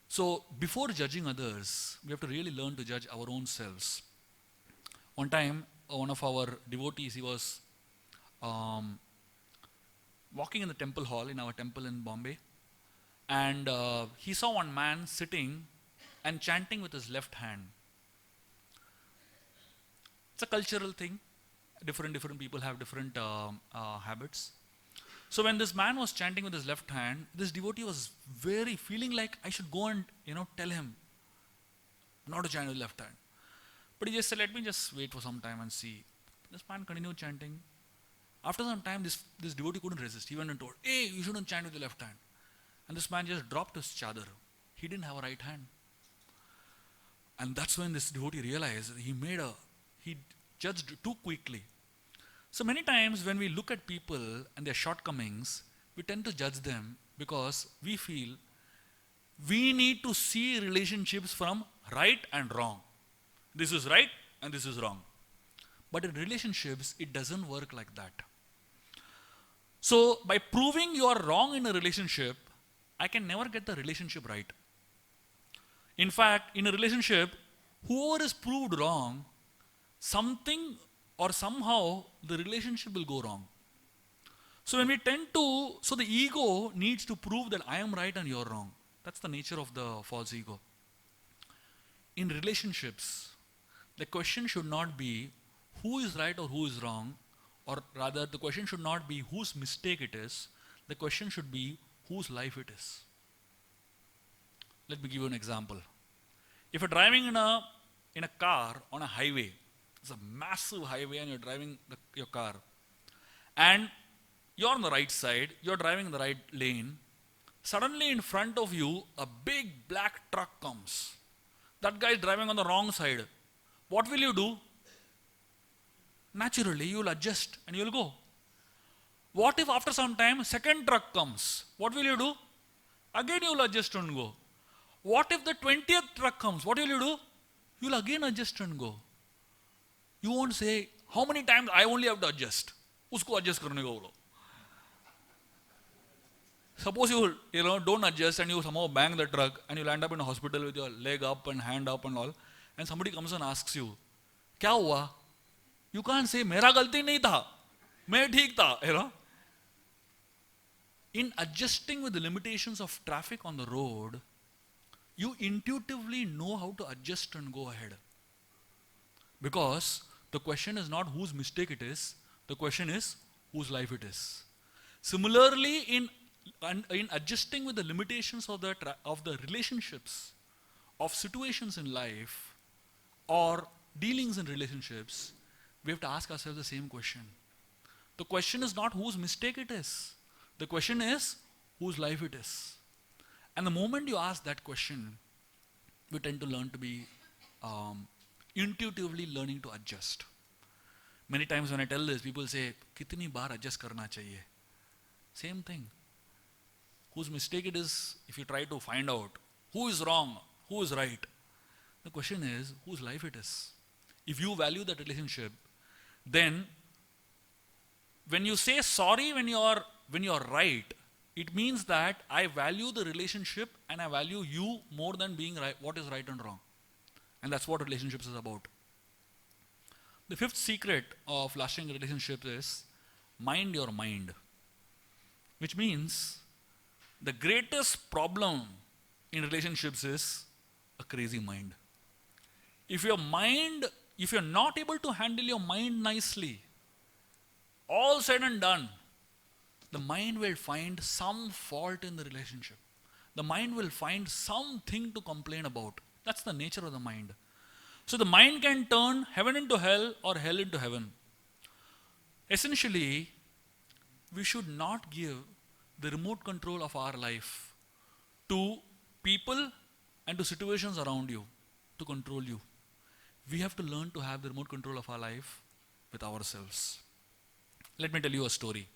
So, before judging others, we have to really learn to judge our own selves. One time, one of our devotees, he was walking in the temple hall, in our temple in Bombay, and he saw one man sitting and chanting with his left hand. It's a cultural thing. Different people have different habits. So when this man was chanting with his left hand, this devotee was very feeling like I should go and tell him not to chant with left hand. But he just said, let me just wait for some time and see. This man continued chanting. After some time, this devotee couldn't resist. He went and told, hey, you shouldn't chant with your left hand. And this man just dropped his chadar. He didn't have a right hand. And that's when this devotee realized he judged too quickly. So many times when we look at people and their shortcomings, we tend to judge them because we feel we need to see relationships from right and wrong. This is right and this is wrong. But in relationships, it doesn't work like that. So by proving you are wrong in a relationship, I can never get the relationship right. In fact, in a relationship, whoever is proved wrong, something or somehow the relationship will go wrong. So when we so the ego needs to prove that I am right and you're wrong. That's the nature of the false ego. In relationships, the question should not be who is right or who is wrong, or rather the question should not be whose mistake it is. The question should be whose life it is. Let me give you an example. If you're driving in a car on a highway, it's a massive highway and you're driving your car, and you're on the right side, you're driving in the right lane, suddenly in front of you a big black truck comes. That guy is driving on the wrong side. What will you do? Naturally, you'll adjust and you'll go. What if after some time a second truck comes? What will you do? Again you'll adjust and go. What if the 20th truck comes? What will you do? You'll again adjust and go. You won't say, how many times I only have to adjust? Usko adjust karne ko bolo. Suppose you don't adjust and you somehow bang the truck and you land up in a hospital with your leg up and hand up and all, and somebody comes and asks you, kya hua? You can't say, mera galti nahi tha, main theek tha, In adjusting with the limitations of traffic on the road, you intuitively know how to adjust and go ahead. Because the question is not whose mistake it is, the question is whose life it is. Similarly, in adjusting with the limitations of the relationships, of situations in life, or dealings in relationships, we have to ask ourselves the same question. The question is not whose mistake it is. The question is whose life it is. And the moment you ask that question, we tend to learn to be intuitively learning to adjust. Many times when I tell this, people say, kitni baar adjust karna chahiye? Same thing. Whose mistake it is, if you try to find out who is wrong, who is right, the question is whose life it is. If you value that relationship, then when you say sorry when you are right, it means that I value the relationship and I value you more than being right, what is right and wrong. And that's what relationships is about. The fifth secret of lasting relationships is mind your mind. Which means the greatest problem in relationships is A crazy mind. If your mind, if you're not able to handle your mind nicely, all said and done, the mind will find some fault in the relationship. The mind will find something to complain about. That's the nature of the mind. So the mind can turn heaven into hell or hell into heaven. Essentially, we should not give the remote control of our life to people and to situations around you to control you. We have to learn to have the remote control of our life with ourselves. Let me tell you a story.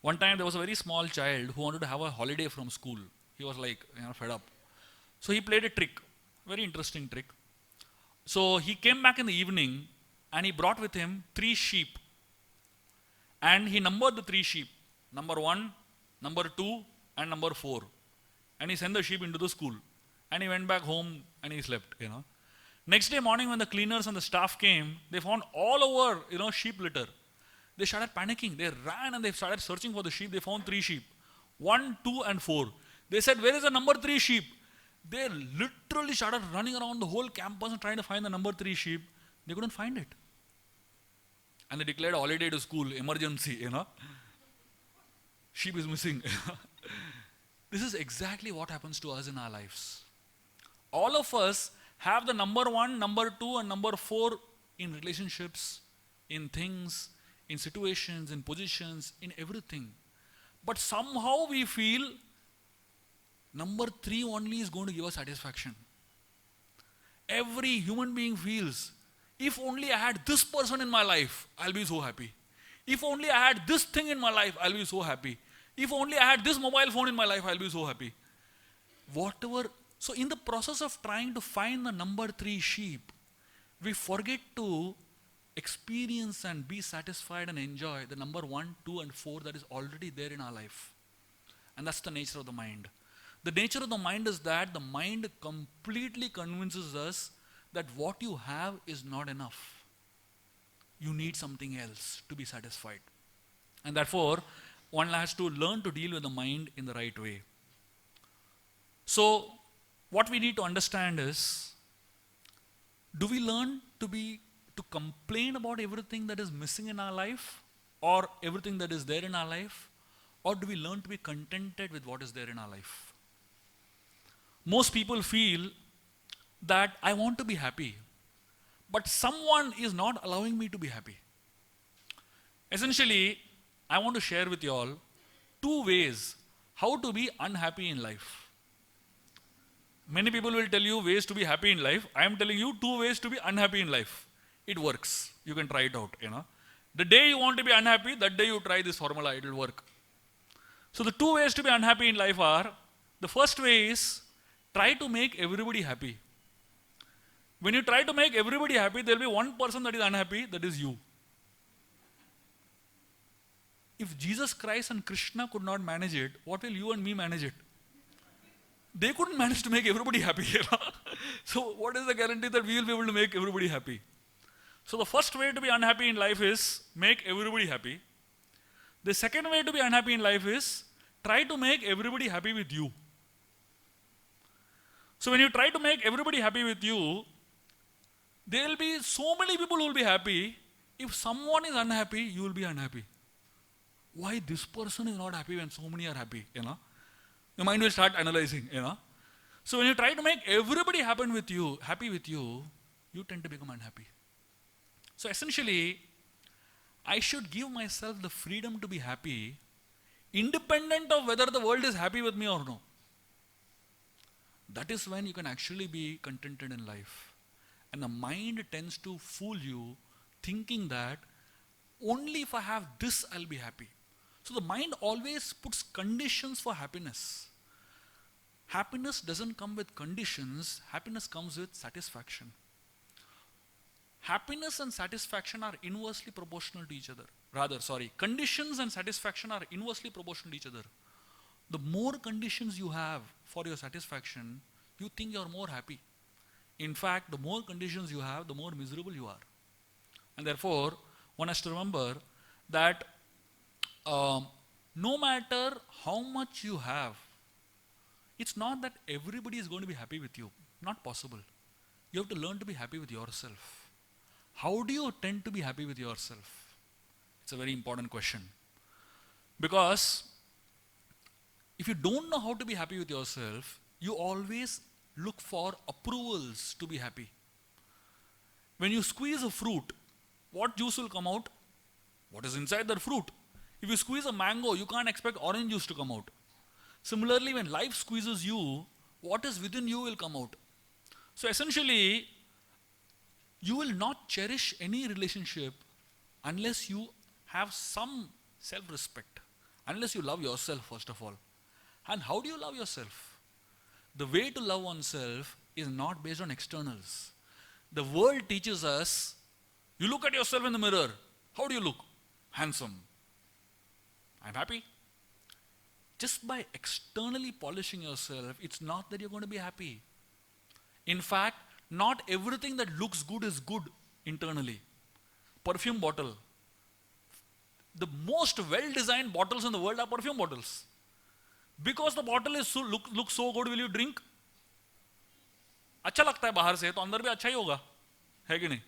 One time there was a very small child who wanted to have a holiday from school. He was like, fed up. So he played a trick, very interesting trick. So he came back in the evening and he brought with him 3 sheep. And he numbered the 3 sheep. Number 1, number 2 and number 4. And he sent the sheep into the school. And he went back home and he slept, Next day morning when the cleaners and the staff came, they found all over, sheep litter. They started panicking. They ran and they started searching for the sheep. They found 3 sheep. 1, 2 and 4. They said, where is the number 3 sheep? They literally started running around the whole campus and trying to find the number 3 sheep. They couldn't find it. And they declared a holiday to school, emergency, Sheep is missing. This is exactly what happens to us in our lives. All of us have the number 1, number 2 and number 4 in relationships, in things, in situations, in positions, in everything. But somehow we feel number 3 only is going to give us satisfaction. Every human being feels, if only I had this person in my life, I'll be so happy. If only I had this thing in my life, I'll be so happy. If only I had this mobile phone in my life, I'll be so happy. Whatever. So in the process of trying to find the number 3 sheep, we forget to experience and be satisfied and enjoy the number 1, 2 and 4 that is already there in our life. And that's the nature of the mind. The nature of the mind is that the mind completely convinces us that what you have is not enough. You need something else to be satisfied. And therefore, one has to learn to deal with the mind in the right way. So, what we need to understand is, do we learn to complain about everything that is missing in our life or everything that is there in our life, or do we learn to be contented with what is there in our life? Most people feel that I want to be happy, but someone is not allowing me to be happy. Essentially, I want to share with you all 2 ways how to be unhappy in life. Many people will tell you ways to be happy in life. I am telling you 2 ways to be unhappy in life. It works. You can try it out, The day you want to be unhappy, that day you try this formula, it will work. So the 2 ways to be unhappy in life are, the first way is, try to make everybody happy. When you try to make everybody happy, there will be one person that is unhappy, that is you. If Jesus Christ and Krishna could not manage it, what will you and me manage it? They couldn't manage to make everybody happy. So what is the guarantee that we will be able to make everybody happy? So the first way to be unhappy in life is make everybody happy. The second way to be unhappy in life is try to make everybody happy with you. So when you try to make everybody happy with you, there will be so many people who will be happy. If someone is unhappy, you will be unhappy. Why this person is not happy when so many are happy? Your mind will start analyzing. So when you try to make everybody happy with you, you tend to become unhappy. So essentially, I should give myself the freedom to be happy, independent of whether the world is happy with me or no. That is when you can actually be contented in life. And the mind tends to fool you, thinking that only if I have this, I'll be happy. So the mind always puts conditions for happiness. Happiness doesn't come with conditions, happiness comes with satisfaction. Happiness and satisfaction are inversely proportional to each other. Conditions and satisfaction are inversely proportional to each other. The more conditions you have for your satisfaction, you think you're more happy. In fact, the more conditions you have, the more miserable you are. And therefore, one has to remember that no matter how much you have, it's not that everybody is going to be happy with you. Not possible. You have to learn to be happy with yourself. How do you tend to be happy with yourself? It's a very important question. Because if you don't know how to be happy with yourself, you always look for approvals to be happy. When you squeeze a fruit, what juice will come out? What is inside that fruit? If you squeeze a mango, you can't expect orange juice to come out. Similarly, when life squeezes you, what is within you will come out. So essentially, you will not cherish any relationship unless you have some self-respect, unless you love yourself first of all. And how do you love yourself? The way to love oneself is not based on externals. The world teaches us, you look at yourself in the mirror, how do you look? Handsome. I'm happy. Just by externally polishing yourself, it's not that you're going to be happy. In fact, not everything that looks good is good internally. Perfume bottle. The most well-designed bottles in the world are perfume bottles. Because the bottle is looks so good, will you drink? अच्छा लगता है बाहर से तो अंदर भी अच्छा ही होगा, है कि नहीं?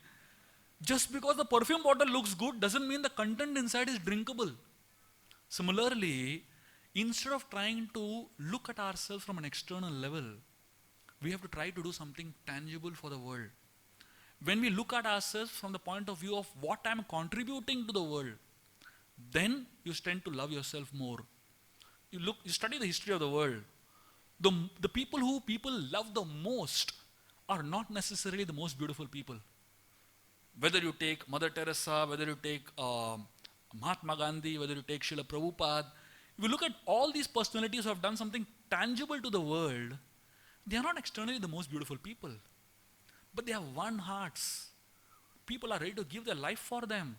Just because the perfume bottle looks good doesn't mean the content inside is drinkable. Similarly, instead of trying to look at ourselves from an external level, we have to try to do something tangible for the world. When we look at ourselves from the point of view of what I'm contributing to the world, then you tend to love yourself more. You study the history of the world. The people who people love the most are not necessarily the most beautiful people. Whether you take Mother Teresa, whether you take Mahatma Gandhi, whether you take Srila Prabhupada, if you look at all these personalities who have done something tangible to the world, they are not externally the most beautiful people. But they have one hearts. People are ready to give their life for them.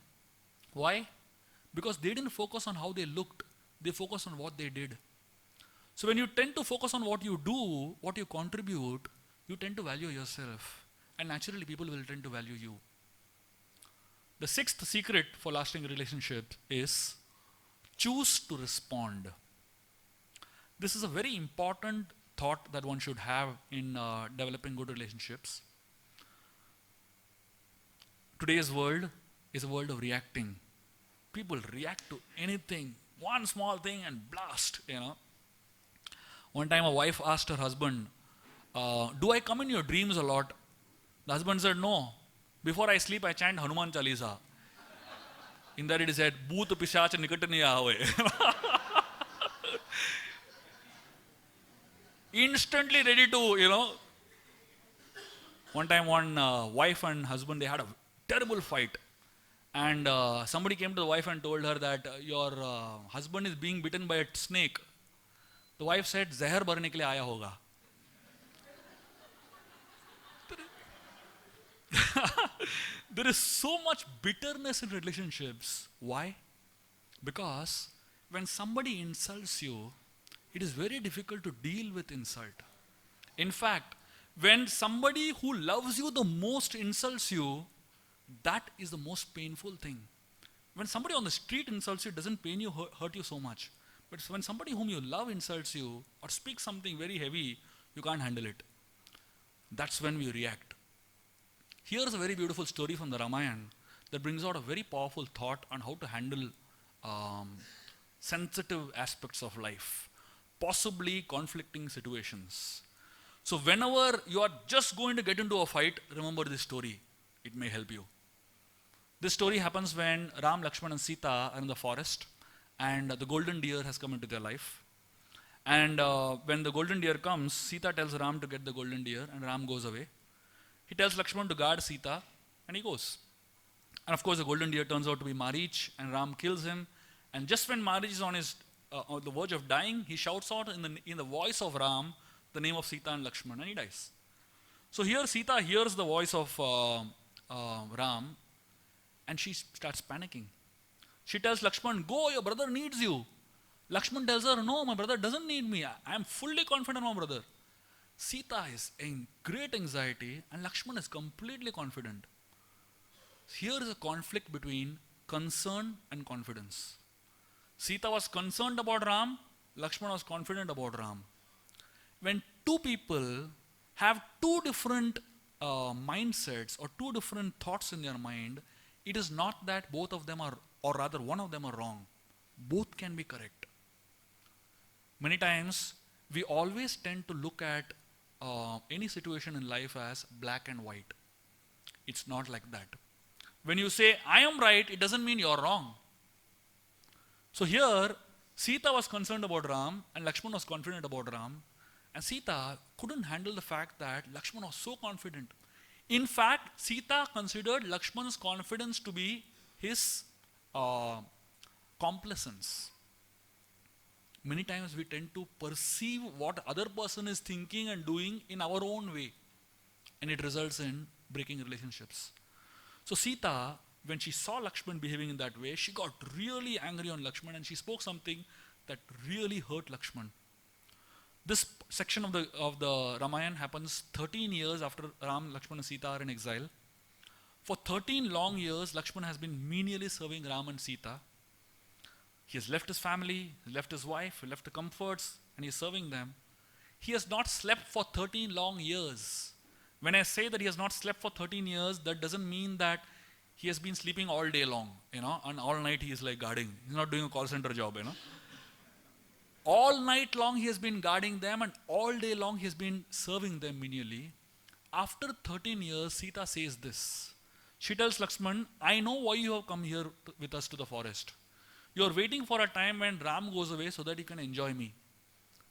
Why? Because they didn't focus on how they looked. They focused on what they did. So when you tend to focus on what you do, what you contribute, you tend to value yourself. And naturally people will tend to value you. The sixth secret for lasting relationships is choose to respond. This is a very important thought that one should have in developing good relationships. Today's world is a world of reacting. People react to anything, one small thing and blast, One time a wife asked her husband, do I come in your dreams a lot? The husband said, no. Before I sleep, I chant Hanuman Chalisa. In that it is said, Bhoot Pishach Nikat nahi aave. Instantly ready to, One time one wife and husband, they had a terrible fight. And somebody came to the wife and told her that your husband is being bitten by a snake. The wife said, Zahar bharne ke liye aaya hoga. There is so much bitterness in relationships. Why? Because when somebody insults you, it is very difficult to deal with insult. In fact, when somebody who loves you the most insults you, that is the most painful thing. When somebody on the street insults you, it doesn't pain you, hurt you so much. But when somebody whom you love insults you or speaks something very heavy, you can't handle it. That's when we react. Here's a very beautiful story from the Ramayan that brings out a very powerful thought on how to handle sensitive aspects of life, possibly conflicting situations. So whenever you are just going to get into a fight, remember this story. It may help you. This story happens when Ram, Lakshman and Sita are in the forest and the golden deer has come into their life. And when the golden deer comes, Sita tells Ram to get the golden deer and Ram goes away. He tells Lakshman to guard Sita and he goes. And of course the golden deer turns out to be Marich and Ram kills him. And just when Marich is on the verge of dying, he shouts out in the voice of Ram the name of Sita and Lakshman and he dies. So here Sita hears the voice of Ram and she starts panicking. She tells Lakshman, go, your brother needs you. Lakshman tells her, no, my brother doesn't need me. I am fully confident in my brother. Sita is in great anxiety and Lakshman is completely confident. Here is a conflict between concern and confidence. Sita was concerned about Ram, Lakshman was confident about Ram. When two people have two different mindsets or two different thoughts in their mind, it is not that both of them are, or rather one of them are wrong. Both can be correct. Many times, we always tend to look at any situation in life as black and white. It's not like that. When you say, I am right, it doesn't mean you're wrong. So here, Sita was concerned about Ram and Lakshman was confident about Ram. And Sita couldn't handle the fact that Lakshman was so confident. In fact, Sita considered Lakshman's confidence to be his complacence. Many times we tend to perceive what other person is thinking and doing in our own way. And it results in breaking relationships. So Sita, when she saw Lakshman behaving in that way, she got really angry on Lakshman and she spoke something that really hurt Lakshman. This section of the Ramayan happens 13 years after Ram, Lakshman and Sita are in exile. For 13 long years, Lakshman has been menially serving Ram and Sita. He has left his family, he left his wife, he left the comforts, and he is serving them. He has not slept for 13 long years. When I say that he has not slept for 13 years, that doesn't mean that he has been sleeping all day long, and all night he is like guarding. He's not doing a call center job, All night long he has been guarding them, and all day long he has been serving them menially. After 13 years, Sita says this. She tells Lakshman, I know why you have come here with us to the forest. You are waiting for a time when Ram goes away so that you can enjoy me.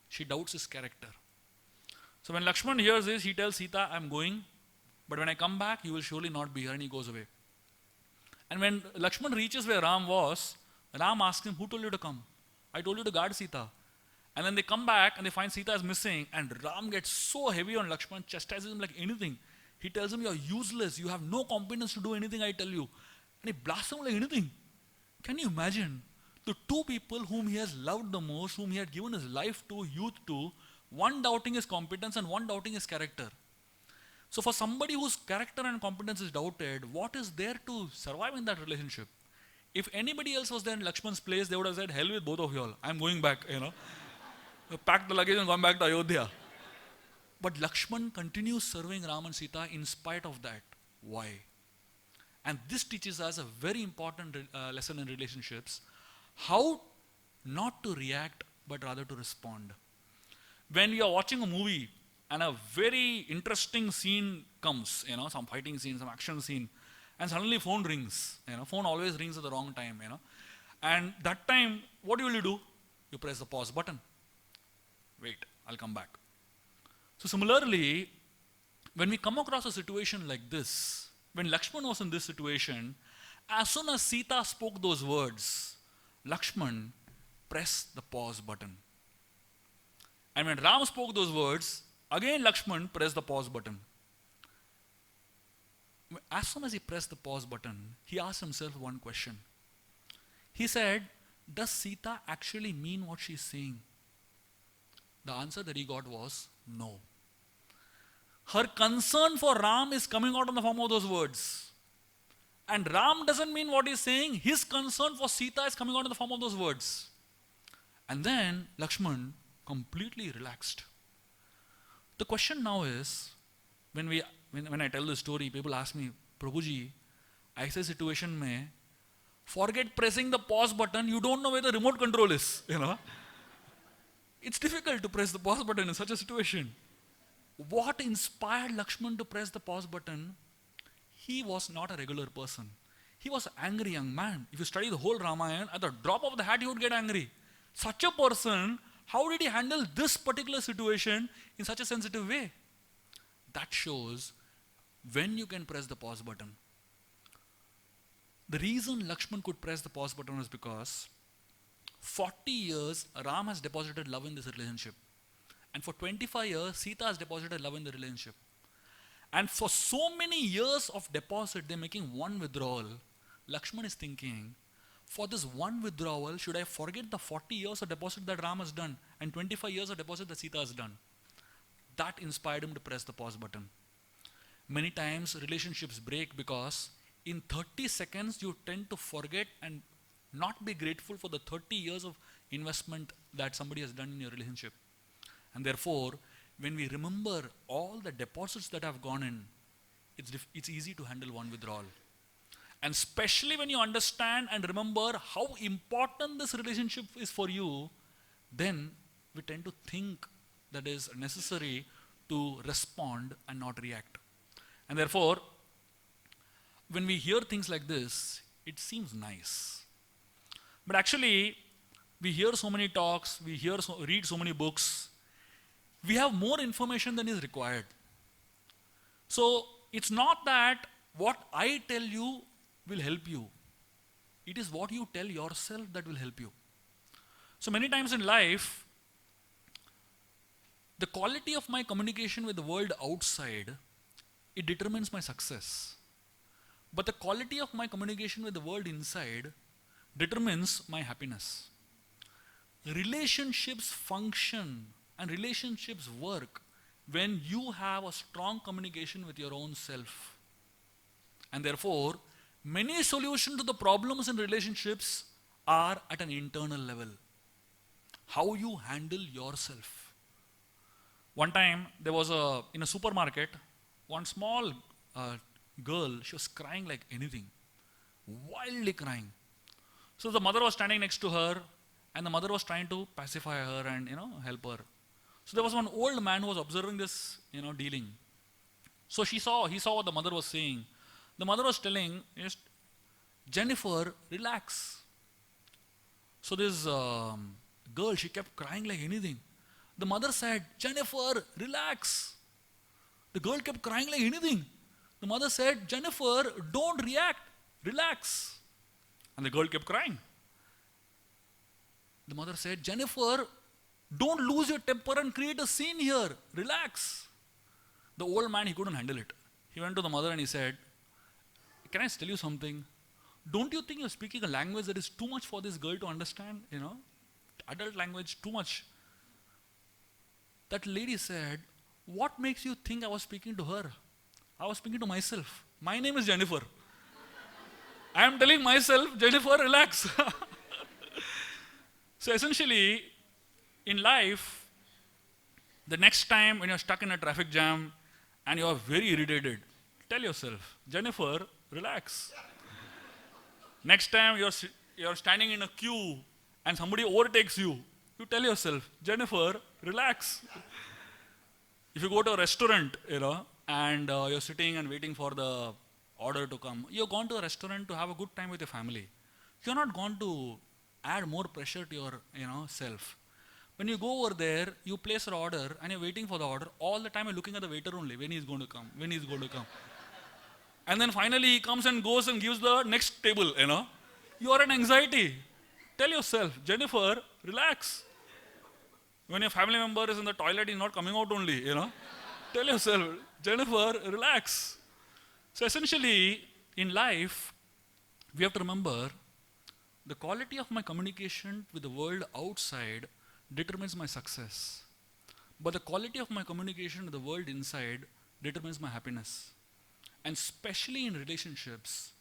She doubts his character. So when Lakshman hears this, he tells Sita, I am going, but when I come back, you will surely not be here, and he goes away. And when Lakshman reaches where Ram was, Ram asks him, who told you to come? I told you to guard Sita. And then they come back and they find Sita is missing, and Ram gets so heavy on Lakshman, chastises him like anything. He tells him, you are useless, you have no competence to do anything I tell you. And he blasts him like anything. Can you imagine? The two people whom he has loved the most, whom he had given his life to, youth to, one doubting his competence and one doubting his character. So for somebody whose character and competence is doubted, what is there to survive in that relationship? If anybody else was there in Lakshman's place, they would have said, hell with both of you all. I'm going back, Packed the luggage and gone back to Ayodhya. But Lakshman continues serving Ram and Sita in spite of that. Why? And this teaches us a very important lesson in relationships. How not to react, but rather to respond. When you are watching a movie and a very interesting scene comes, some fighting scene, some action scene, and suddenly phone rings. Phone always rings at the wrong time, And that time, what will you do? You press the pause button. Wait, I'll come back. So similarly, when we come across a situation like this, when Lakshman was in this situation, as soon as Sita spoke those words, Lakshman pressed the pause button. And when Ram spoke those words, again Lakshman pressed the pause button. As soon as he pressed the pause button, he asked himself one question. He said, does Sita actually mean what she's saying? The answer that he got was no. Her concern for Ram is coming out in the form of those words. And Ram doesn't mean what he's saying. His concern for Sita is coming out in the form of those words. And then Lakshman completely relaxed. The question now is, when I tell this story, people ask me, Prabhuji, aise situation mein, forget pressing the pause button, you don't know where the remote control is, It's difficult to press the pause button in such a situation. What inspired Lakshman to press the pause button? He was not a regular person. He was an angry young man. If you study the whole Ramayan, at the drop of the hat he would get angry. Such a person, how did he handle this particular situation in such a sensitive way? That shows when you can press the pause button. The reason Lakshman could press the pause button is because 40 years Ram has deposited love in this relationship. And for 25 years, Sita has deposited love in the relationship. And for so many years of deposit, they're making one withdrawal. Lakshman is thinking, for this one withdrawal, should I forget the 40 years of deposit that Ram has done and 25 years of deposit that Sita has done? That inspired him to press the pause button. Many times relationships break because in 30 seconds you tend to forget and not be grateful for the 30 years of investment that somebody has done in your relationship. And therefore, when we remember all the deposits that have gone in, it's easy to handle one withdrawal. And especially when you understand and remember how important this relationship is for you, then we tend to think that is necessary to respond and not react. And therefore, when we hear things like this, it seems nice. But actually, we hear so many talks, read so many books, we have more information than is required. So, it's not that what I tell you will help you. It is what you tell yourself that will help you. So many times in life, the quality of my communication with the world outside, it determines my success. But the quality of my communication with the world inside determines my happiness. Relationships function and relationships work when you have a strong communication with your own self. And therefore, many solutions to the problems in relationships are at an internal level. How you handle yourself. One time, there was in a supermarket, one small girl, she was crying like anything, wildly crying. So the mother was standing next to her, and the mother was trying to pacify her and help her. So there was one old man who was observing this dealing. So he saw what the mother was saying. The mother was telling, Jennifer, relax. So this girl, she kept crying like anything. The mother said, Jennifer, relax. The girl kept crying like anything. The mother said, Jennifer, don't react, relax. And the girl kept crying. The mother said, Jennifer, don't lose your temper and create a scene here, relax. The old man, he couldn't handle it. He went to the mother and he said, can I tell you something? Don't you think you're speaking a language that is too much for this girl to understand? Adult language, too much. That lady said, what makes you think I was speaking to her? I was speaking to myself. My name is Jennifer. I am telling myself, Jennifer, relax. So essentially, in life, the next time when you're stuck in a traffic jam and you are very irritated, tell yourself, Jennifer, relax. Next time you're standing in a queue and somebody overtakes you, you tell yourself, Jennifer, relax. If you go to a restaurant, and you're sitting and waiting for the order to come, you've gone to a restaurant to have a good time with your family. You're not gone to add more pressure to your, self. When you go over there, you place an order and you're waiting for the order. All the time you're looking at the waiter only, when he's going to come, when he's going to come. And then finally he comes and goes and gives the next table, You are in anxiety. Tell yourself, Jennifer, relax. When your family member is in the toilet, he's not coming out only, Tell yourself, Jennifer, relax. So essentially, in life, we have to remember the quality of my communication with the world outside determines my success. But the quality of my communication with the world inside determines my happiness. And especially in relationships,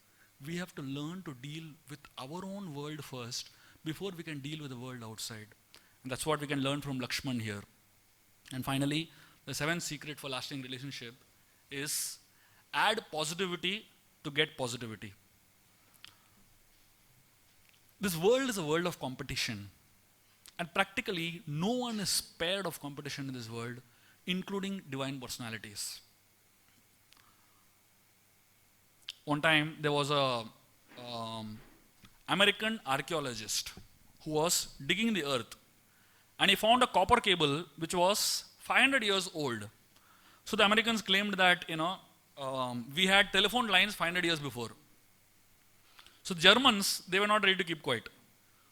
we have to learn to deal with our own world first before we can deal with the world outside. And that's what we can learn from Lakshman here. And finally, the seventh secret for lasting relationship is add positivity to get positivity. This world is a world of competition. And practically, no one is spared of competition in this world, including divine personalities. One time, there was a American archaeologist who was digging the earth. And he found a copper cable which was 500 years old. So the Americans claimed that, we had telephone lines 500 years before. So the Germans, they were not ready to keep quiet.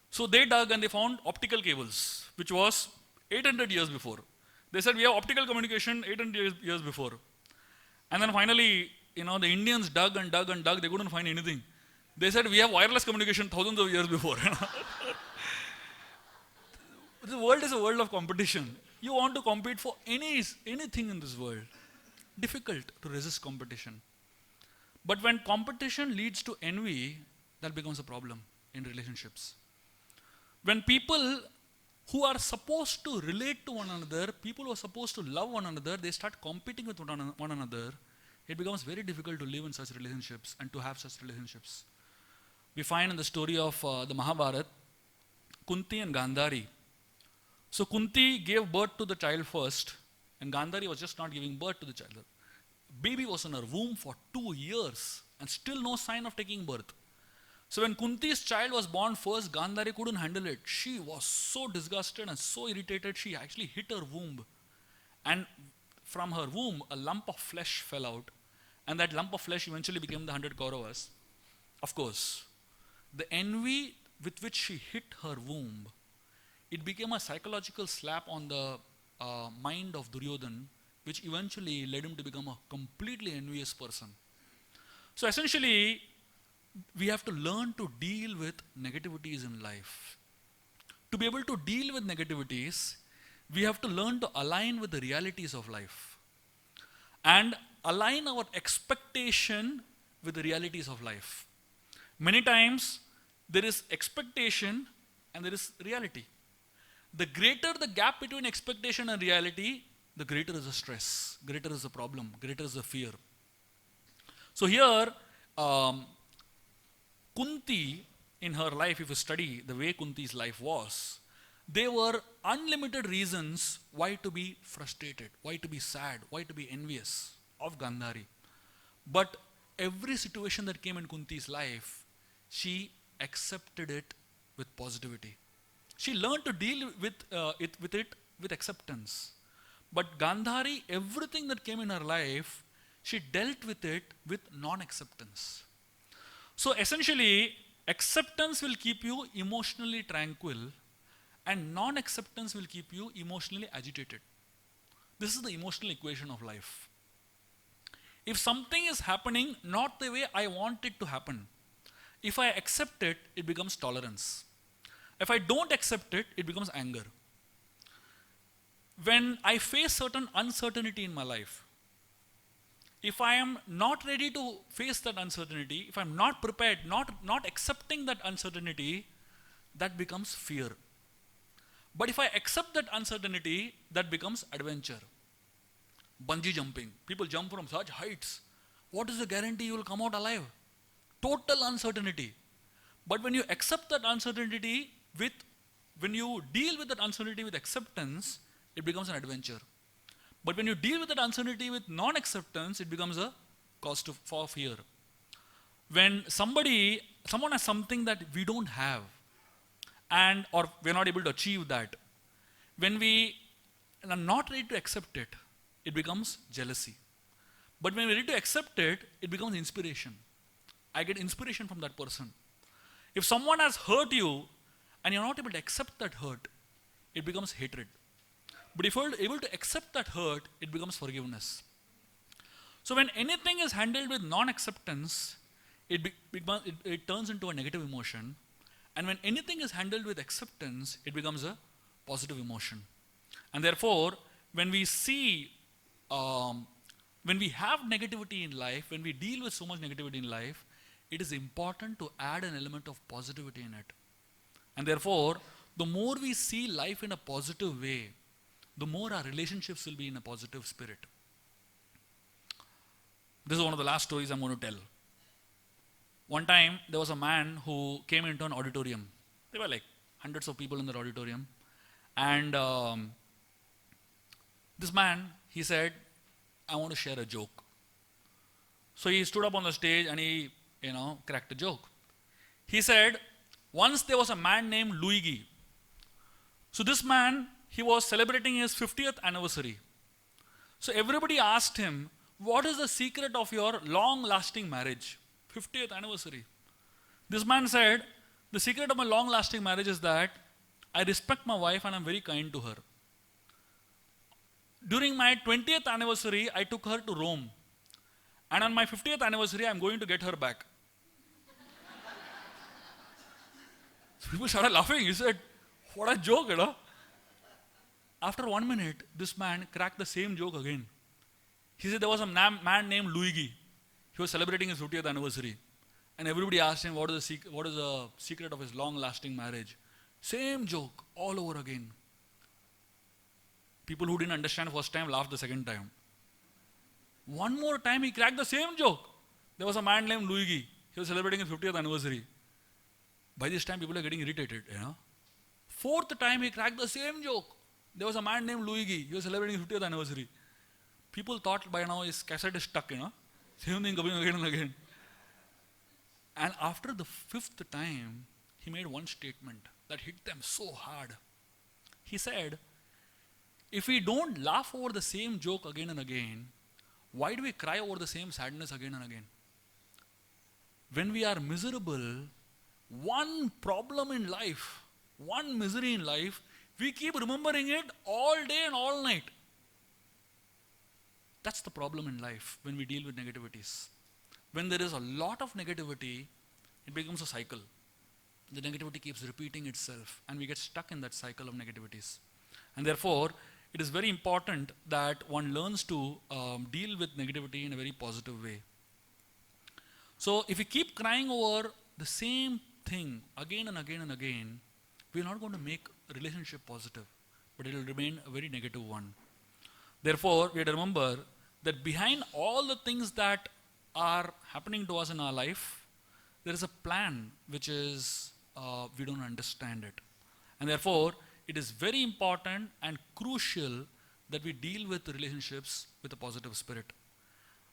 So they dug and they found optical cables, which was 800 years before. They said, we have optical communication 800 years before. And then finally, the Indians dug and dug and dug, they couldn't find anything. They said, we have wireless communication thousands of years before. The world is a world of competition. You want to compete for anything in this world. Difficult to resist competition. But when competition leads to envy, that becomes a problem in relationships. When people who are supposed to relate to one another, people who are supposed to love one another, they start competing with one another. It becomes very difficult to live in such relationships and to have such relationships. We find in the story of the Mahabharata, Kunti and Gandhari. So Kunti gave birth to the child first, and Gandhari was just not giving birth to the child. Baby was in her womb for 2 years and still no sign of taking birth. So when Kunti's child was born first, Gandhari couldn't handle it. She was so disgusted and so irritated, she actually hit her womb. And from her womb, a lump of flesh fell out. And that lump of flesh eventually became the 100 Kauravas. Of course, the envy with which she hit her womb, it became a psychological slap on the mind of Duryodhana, which eventually led him to become a completely envious person. So essentially, we have to learn to deal with negativities in life. To be able to deal with negativities, we have to learn to align with the realities of life and align our expectation with the realities of life. Many times, there is expectation and there is reality. The greater the gap between expectation and reality, the greater is the stress, greater is the problem, greater is the fear. So here, Kunti, in her life, if you study the way Kunti's life was, there were unlimited reasons why to be frustrated, why to be sad, why to be envious of Gandhari. But every situation that came in Kunti's life, she accepted it with positivity. She learned to deal with it with acceptance. But Gandhari, everything that came in her life, she dealt with it with non-acceptance. So essentially, acceptance will keep you emotionally tranquil and non-acceptance will keep you emotionally agitated. This is the emotional equation of life. If something is happening not the way I want it to happen, if I accept it, it becomes tolerance. If I don't accept it, it becomes anger. When I face certain uncertainty in my life, if I am not ready to face that uncertainty, if I'm not prepared, not accepting that uncertainty, that becomes fear. But if I accept that uncertainty, that becomes adventure. Bungee jumping. People jump from such heights. What is the guarantee you will come out alive? Total uncertainty. But when you accept that uncertainty when you deal with that uncertainty with acceptance, it becomes an adventure. But when you deal with that uncertainty with non-acceptance, it becomes a cause for fear. When someone has something that we don't have, or we're not able to achieve that, when we are not ready to accept it, it becomes jealousy. But when we're ready to accept it, it becomes inspiration. I get inspiration from that person. If someone has hurt you and you're not able to accept that hurt, it becomes hatred. But if you're able to accept that hurt, it becomes forgiveness. So when anything is handled with non-acceptance, it turns into a negative emotion. And when anything is handled with acceptance, it becomes a positive emotion. And therefore, when we have negativity in life, when we deal with so much negativity in life, it is important to add an element of positivity in it. And therefore, the more we see life in a positive way, the more our relationships will be in a positive spirit. This is one of the last stories I'm going to tell. One time, there was a man who came into an auditorium. There were like hundreds of people in that auditorium. And this man, he said, I want to share a joke. So he stood up on the stage and he, cracked a joke. He said, once there was a man named Luigi. So this man, he was celebrating his 50th anniversary. So everybody asked him, what is the secret of your long-lasting marriage? 50th anniversary. This man said, the secret of my long-lasting marriage is that I respect my wife and I'm very kind to her. During my 20th anniversary, I took her to Rome. And on my 50th anniversary, I'm going to get her back. So people started laughing. He said, what a joke, After 1 minute, this man cracked the same joke again. He said there was a man named Luigi. He was celebrating his 50th anniversary. And everybody asked him what is the secret of his long-lasting marriage. Same joke all over again. People who didn't understand first time laughed the second time. One more time he cracked the same joke. There was a man named Luigi. He was celebrating his 50th anniversary. By this time people are getting irritated, Fourth time he cracked the same joke. There was a man named Luigi. He was celebrating his 50th anniversary. People thought by now his cassette is stuck, Same thing going again and again. And after the fifth time, he made one statement that hit them so hard. He said, if we don't laugh over the same joke again and again, why do we cry over the same sadness again and again? When we are miserable, one problem in life, one misery in life, we keep remembering it all day and all night. That's the problem in life when we deal with negativities. When there is a lot of negativity, it becomes a cycle. The negativity keeps repeating itself and we get stuck in that cycle of negativities. And therefore, it is very important that one learns to deal with negativity in a very positive way. So if we keep crying over the same thing again and again and again, we are not going to make a relationship positive, but it will remain a very negative one. Therefore, we have to remember that behind all the things that are happening to us in our life, there is a plan which is, we don't understand it. And therefore, it is very important and crucial that we deal with relationships with a positive spirit.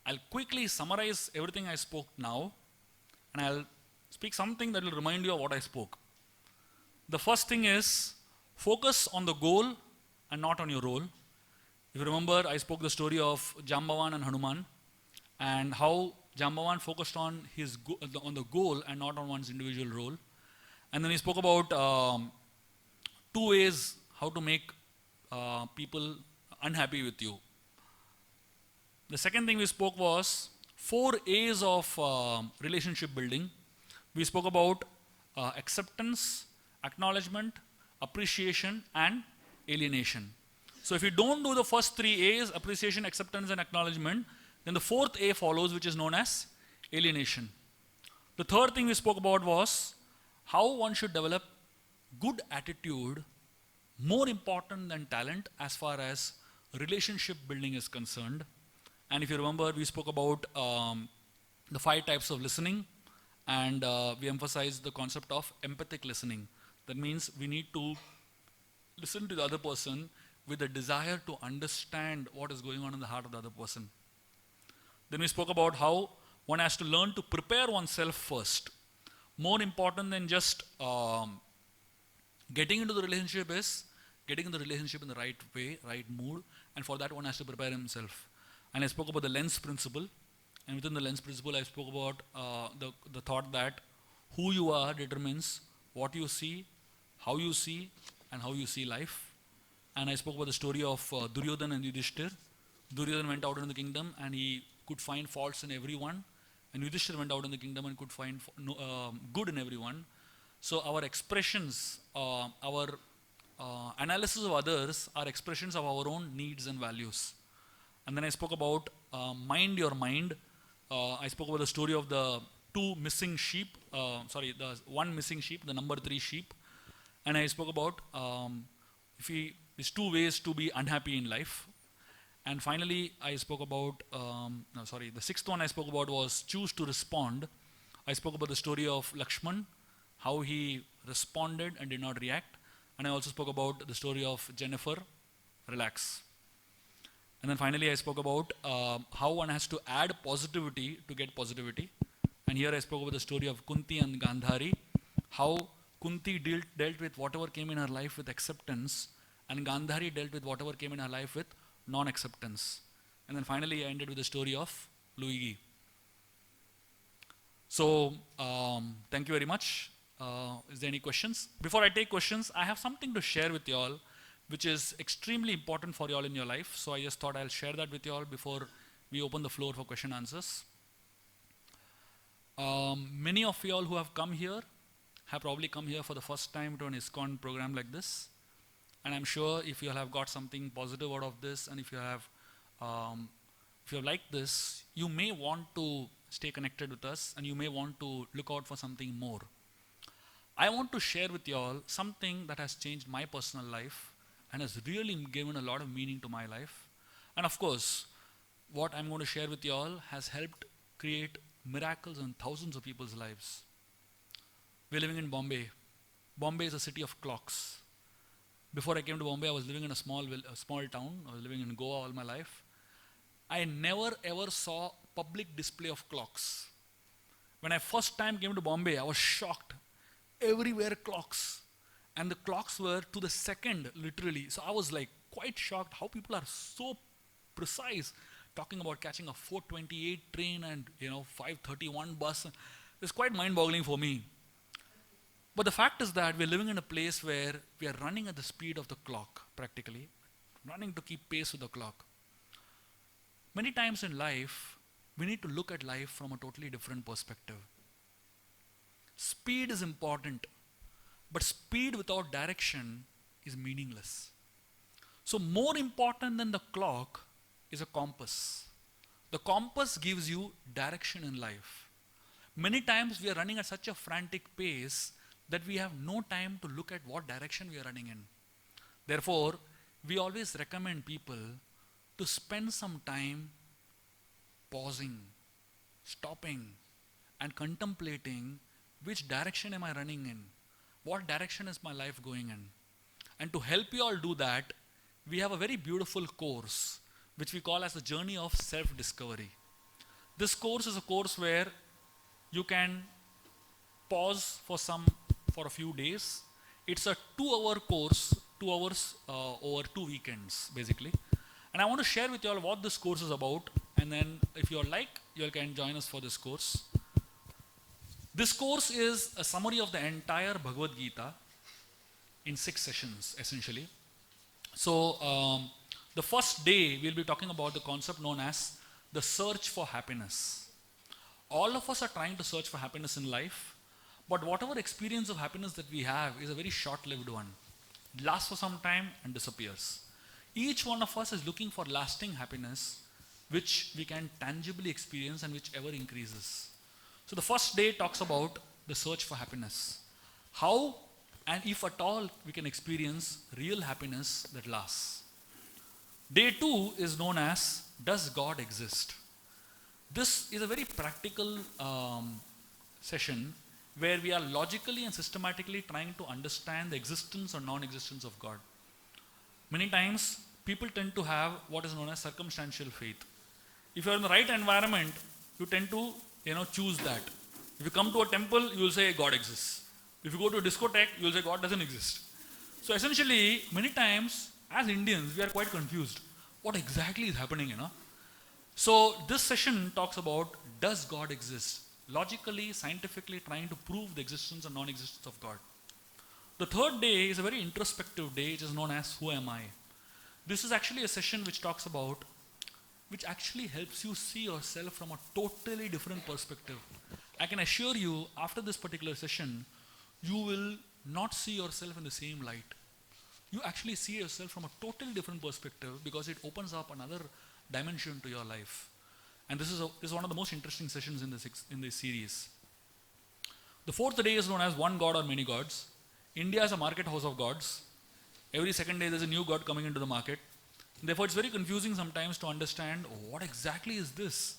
I'll quickly summarize everything I spoke now, and I'll speak something that will remind you of what I spoke. The first thing is, focus on the goal and not on your role. If you remember, I spoke the story of Jambavan and Hanuman, and how Jambavan focused on on the goal and not on one's individual role. And then he spoke about 2 ways how to make people unhappy with you. The second thing we spoke was 4 A's of relationship building. We spoke about acceptance, acknowledgement, appreciation, and alienation. So if you don't do the first 3 A's, appreciation, acceptance, and acknowledgement, then the 4th A follows, which is known as alienation. The third thing we spoke about was how one should develop good attitude, more important than talent as far as relationship building is concerned. And if you remember, we spoke about the 5 types of listening, and we emphasized the concept of empathic listening. That means we need to listen to the other person with a desire to understand what is going on in the heart of the other person. Then we spoke about how one has to learn to prepare oneself first. More important than just getting into the relationship is getting in the relationship in the right way, right mood, and for that one has to prepare himself. And I spoke about the lens principle, and within the lens principle I spoke about the thought that who you are determines what you see, and how you see life. And I spoke about the story of Duryodhana and Yudhishthir. Duryodhana went out into the kingdom and he could find faults in everyone, and Yudhishthir went out in the kingdom and could find good in everyone. So our expressions, our analysis of others are expressions of our own needs and values. And then I spoke about mind your mind. I spoke about the story of the 2 missing sheep, the 1 missing sheep, the number 3 sheep. And I spoke about there's 2 ways to be unhappy in life. And finally, I spoke about, the 6th one I spoke about was choose to respond. I spoke about the story of Lakshman, how he responded and did not react. And I also spoke about the story of Jennifer, relax. And then finally, I spoke about how one has to add positivity to get positivity. And here I spoke about the story of Kunti and Gandhari, how Kunti dealt with whatever came in her life with acceptance, and Gandhari dealt with whatever came in her life with non-acceptance. And then finally, I ended with the story of Luigi. So, thank you very much. Is there any questions? Before I take questions, I have something to share with you all, which is extremely important for you all in your life. So I just thought I'll share that with you all before we open the floor for question answers. Many of you all who have come here have probably come here for the first time to an ISKCON program like this. And I'm sure if you all have got something positive out of this, and if you have liked this, you may want to stay connected with us, and you may want to look out for something more. I want to share with you all something that has changed my personal life, and has really given a lot of meaning to my life. And of course, what I'm going to share with you all has helped create miracles in thousands of people's lives. We're living in Bombay. Bombay is a city of clocks. Before I came to Bombay, I was living in a small town. I was living in Goa all my life. I never ever saw public display of clocks. When I first time came to Bombay, I was shocked. Everywhere clocks. And the clocks were to the second, literally. So I was like quite shocked how people are so precise, talking about catching a 4:28 train and 5:31 bus. It's quite mind-boggling for me. But the fact is that we're living in a place where we are running at the speed of the clock, practically, running to keep pace with the clock. Many times in life, we need to look at life from a totally different perspective. Speed is important, but speed without direction is meaningless. So more important than the clock is a compass. The compass gives you direction in life. Many times we are running at such a frantic pace that we have no time to look at what direction we are running in. Therefore, we always recommend people to spend some time pausing, stopping, and contemplating which direction am I running in? What direction is my life going in? And to help you all do that, we have a very beautiful course which we call as the journey of self-discovery. This course is a course where you can pause for a few days. It's a 2-hour course, 2 hours over 2 weekends basically. And I want to share with you all what this course is about, and then if you all like, you all can join us for this course. This course is a summary of the entire Bhagavad Gita in 6 sessions essentially. So the first day we'll be talking about the concept known as the search for happiness. All of us are trying to search for happiness in life, but whatever experience of happiness that we have is a very short-lived one. It lasts for some time and disappears. Each one of us is looking for lasting happiness which we can tangibly experience and which ever increases. So the first day talks about the search for happiness. How and if at all we can experience real happiness that lasts. Day 2 is known as Does God Exist? This is a very practical session where we are logically and systematically trying to understand the existence or non-existence of God. Many times people tend to have what is known as circumstantial faith. If you are in the right environment, you tend to choose that. If you come to a temple, you will say God exists. If you go to a discotheque, you will say God doesn't exist. So essentially, many times as Indians, we are quite confused. What exactly is happening, So this session talks about does God exist? Logically, scientifically trying to prove the existence or non-existence of God. The third day is a very introspective day, which is known as Who Am I? This is actually a session which talks about, which actually helps you see yourself from a totally different perspective. I can assure you, after this particular session, you will not see yourself in the same light. You actually see yourself from a totally different perspective because it opens up another dimension to your life. And this is one of the most interesting sessions in this series. The fourth day is known as One God or Many Gods. India is a market house of gods. Every second day there's a new god coming into the market. Therefore, it's very confusing sometimes to understand what exactly is this.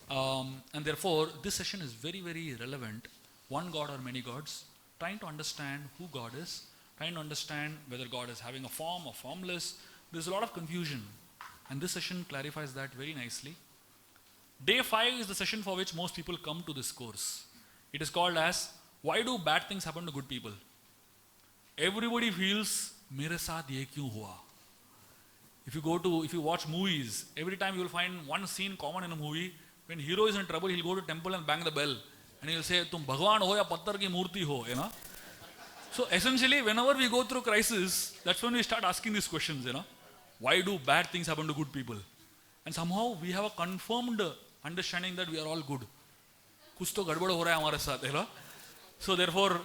And therefore, this session is very, very relevant. One God or many gods, trying to understand who God is, trying to understand whether God is having a form or formless. There's a lot of confusion. And this session clarifies that very nicely. Day 5 is the session for which most people come to this course. It is called as, why do bad things happen to good people? Everybody feels, mere saath ye kyun hua? If you watch movies, every time you will find one scene common in a movie. When hero is in trouble, he'll go to temple and bang the bell. And he'll say, tum Bhagwan ho ya pattar ki murti ho, So essentially, whenever we go through crisis, that's when we start asking these questions, Why do bad things happen to good people? And somehow we have a confirmed understanding that we are all good. Kuch to gadbad ho raha hai hamare saath, So therefore,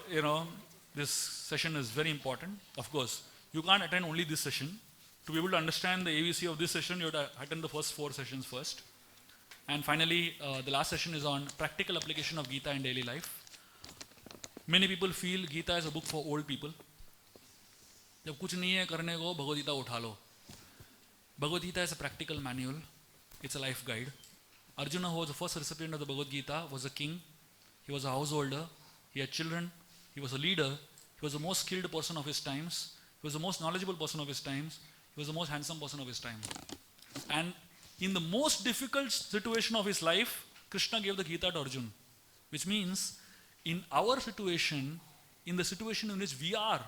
this session is very important. Of course, you can't attend only this session. To be able to understand the ABC of this session, you have to attend the first 4 sessions first. And finally, the last session is on practical application of Gita in daily life. Many people feel Gita is a book for old people. जब कुछ नहीं है करने को, भगवद गीता उठा लो. Bhagavad Gita is a practical manual. It's a life guide. Arjuna, who was the first recipient of the Bhagavad Gita, was a king. He was a householder. He had children. He was a leader. He was the most skilled person of his times. He was the most knowledgeable person of his times. He was the most handsome person of his time. And in the most difficult situation of his life, Krishna gave the Gita to Arjuna. Which means, in our situation, in the situation in which we are,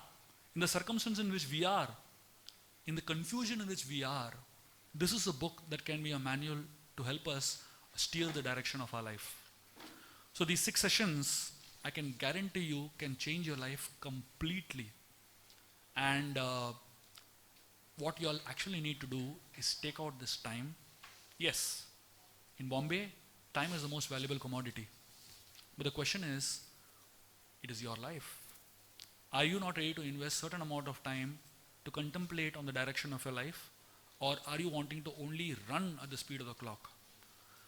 in the circumstance in which we are, in the confusion in which we are, this is a book that can be a manual to help us steer the direction of our life. So these 6 sessions, I can guarantee you, can change your life completely. And what you all actually need to do is take out this time. Yes, in Bombay, time is the most valuable commodity. But the question is, it is your life. Are you not ready to invest certain amount of time to contemplate on the direction of your life, or are you wanting to only run at the speed of the clock?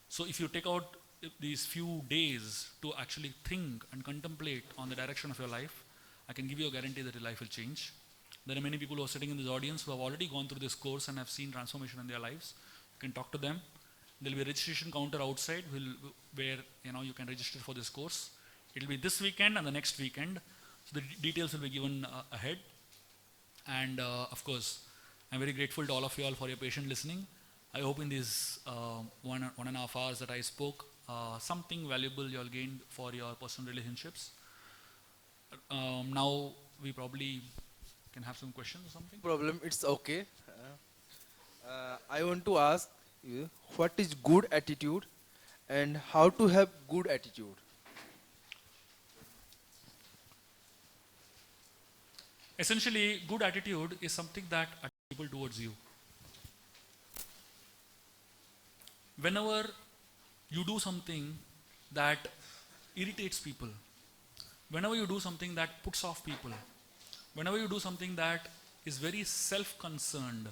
So if you take out these few days to actually think and contemplate on the direction of your life, I can give you a guarantee that your life will change. There are many people who are sitting in this audience who have already gone through this course and have seen transformation in their lives. You can talk to them. There will be a registration counter outside where you can register for this course. It will be this weekend and the next weekend. So the details will be given ahead. And of course, I'm very grateful to all of you all for your patient listening. I hope in these 1.5 hours that I spoke, something valuable you all gained for your personal relationships. Now we probably can have some questions or something. Problem, it's okay. I want to ask you, what is good attitude and how to have good attitude? Essentially, good attitude is something that attracts people towards you. Whenever you do something that irritates people, whenever you do something that puts off people, whenever you do something that is very self-concerned,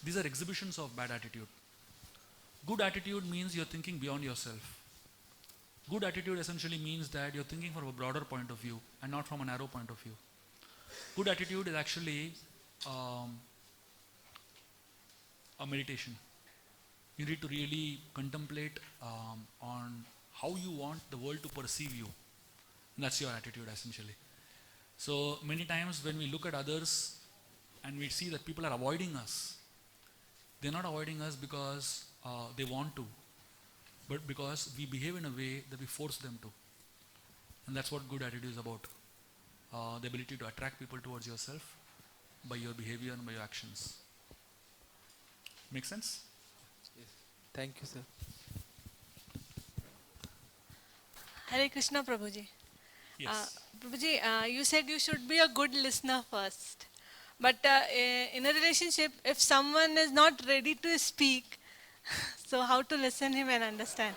these are exhibitions of bad attitude. Good attitude means you're thinking beyond yourself. Good attitude essentially means that you're thinking from a broader point of view and not from a narrow point of view. Good attitude is actually a meditation. You need to really contemplate on how you want the world to perceive you. And that's your attitude essentially. So many times when we look at others and we see that people are avoiding us, they're not avoiding us because they want to, but because we behave in a way that we force them to. And that's what good attitude is about. The ability to attract people towards yourself by your behavior and by your actions. Make sense? Yes. Thank you, sir. Hare Krishna, Prabhuji. Yes. Prabhuji, you said you should be a good listener first. But in a relationship, if someone is not ready to speak, so how to listen him and understand?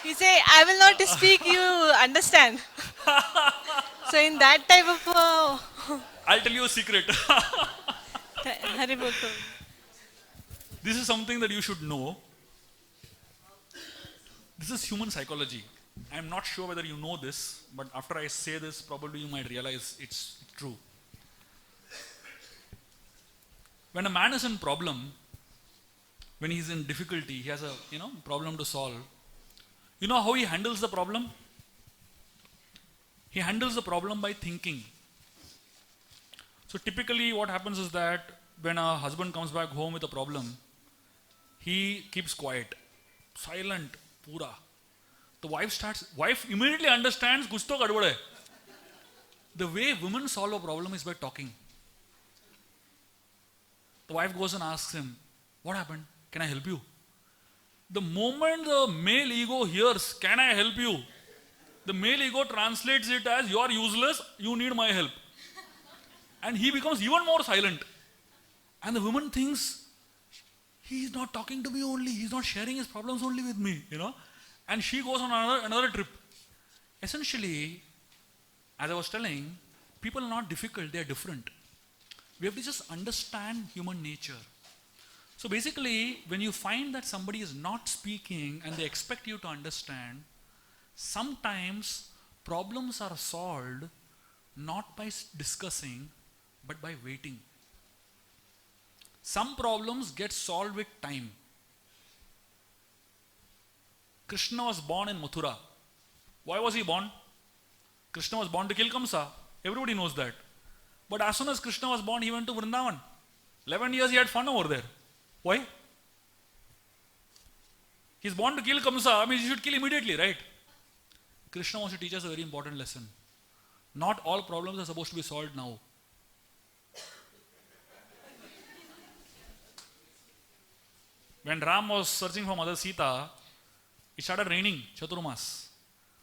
You say, I will not speak, you understand. So in that type of... I'll tell you a secret. Hare Bol Prabhu. This is something that you should know. This is human psychology. I'm not sure whether you know this, but after I say this, probably you might realize it's true. When a man is in problem, when he's in difficulty, he has a problem to solve. You know how he handles the problem? He handles the problem by thinking. So typically what happens is that when a husband comes back home with a problem, he keeps quiet, silent, pura. The wife immediately understands, kuch to gadbad hai. The way women solve a problem is by talking. The wife goes and asks him, what happened? Can I help you? The moment the male ego hears, can I help you? The male ego translates it as, you are useless, you need my help. And he becomes even more silent. And the woman thinks, he is not talking to me only, he is not sharing his problems only with me, And she goes on another trip. Essentially, as I was telling, people are not difficult, they are different. We have to just understand human nature. So basically, when you find that somebody is not speaking and they expect you to understand, sometimes problems are solved not by discussing, but by waiting. Some problems get solved with time. Krishna was born in Mathura. Why was he born? Krishna was born to kill Kamsa. Everybody knows that. But as soon as Krishna was born, he went to Vrindavan. 11 years he had fun over there. Why? He's born to kill Kamsa, means he should kill immediately, right? Krishna wants to teach us a very important lesson. Not all problems are supposed to be solved now. When Ram was searching for Mother Sita, it started raining, Chaturmas.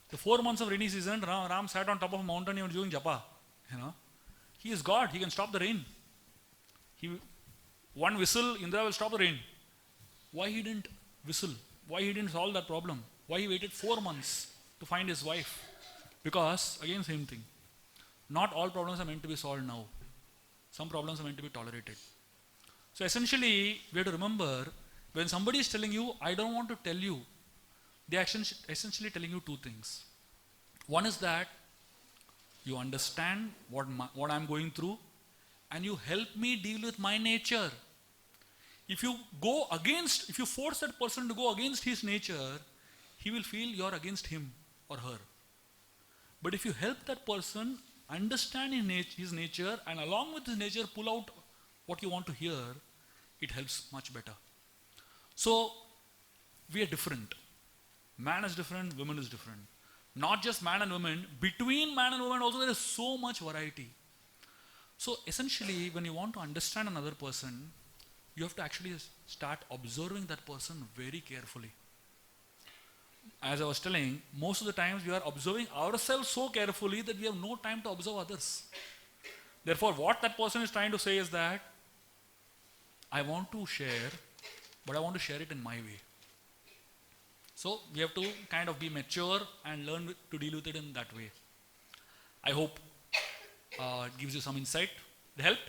The 4 months of rainy season, Ram sat on top of a mountain and was doing japa. He is God, he can stop the rain. One whistle, Indra will stop the rain. Why he didn't whistle? Why he didn't solve that problem? Why he waited 4 months to find his wife? Because, again, same thing. Not all problems are meant to be solved now. Some problems are meant to be tolerated. So essentially, we have to remember, when somebody is telling you, I don't want to tell you, they are essentially telling you two things. One is that you understand what I'm going through and you help me deal with my nature. If you force that person to go against his nature, he will feel you're against him or her. But if you help that person understand his nature and along with his nature pull out what you want to hear, it helps much better. So, we are different. Man is different, woman is different. Not just man and woman, between man and woman also there is so much variety. So essentially, when you want to understand another person, you have to actually start observing that person very carefully. As I was telling, most of the times we are observing ourselves so carefully that we have no time to observe others. Therefore, what that person is trying to say is that, I want to share, but I want to share it in my way. So we have to kind of be mature and learn to deal with it in that way. I hope it gives you some insight. It helped?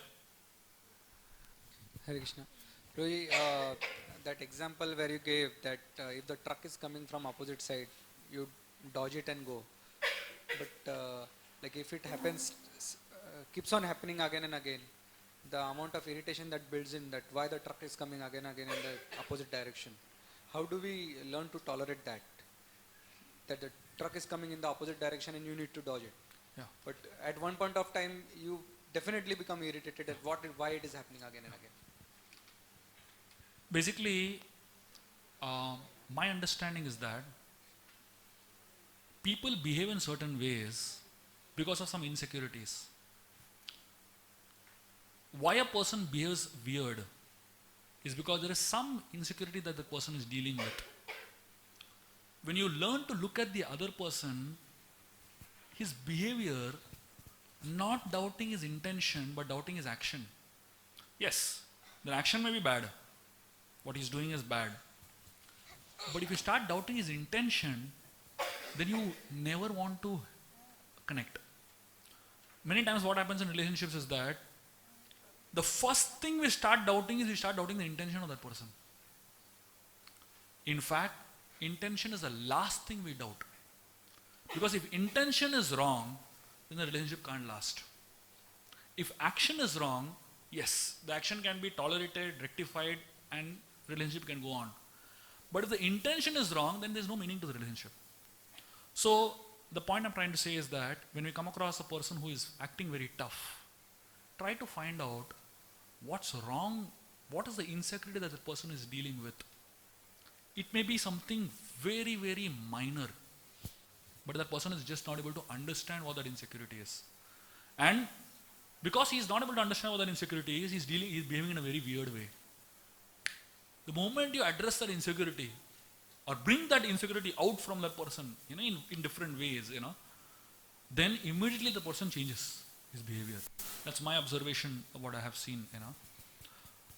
Hare Krishna. Rohi, that example where you gave that if the truck is coming from opposite side, you dodge it and go. But like if it happens, keeps on happening again and again, the amount of irritation that builds in, that why the truck is coming again and again in the opposite direction. How do we learn to tolerate that? That the truck is coming in the opposite direction and you need to dodge it. Yeah. But at one point of time, you definitely become irritated at why it is happening again and again. Basically, my understanding is that people behave in certain ways because of some insecurities. Why a person behaves weird is because there is some insecurity that the person is dealing with. When you learn to look at the other person, his behavior, not doubting his intention, but doubting his action. Yes, the action may be bad. What he's doing is bad. But if you start doubting his intention, then you never want to connect. Many times what happens in relationships is that the first thing we start doubting is we start doubting the intention of that person. In fact, intention is the last thing we doubt. Because if intention is wrong, then the relationship can't last. If action is wrong, yes, the action can be tolerated, rectified, and relationship can go on. But if the intention is wrong, then there's no meaning to the relationship. So, the point I'm trying to say is that when we come across a person who is acting very tough, try to find out what's wrong, what is the insecurity that the person is dealing with. It may be something very, very minor, but that person is just not able to understand what that insecurity is. And because he is not able to understand what that insecurity is, he's behaving in a very weird way. The moment you address that insecurity or bring that insecurity out from that person, in different ways, then immediately the person changes his behavior. That's my observation of what I have seen,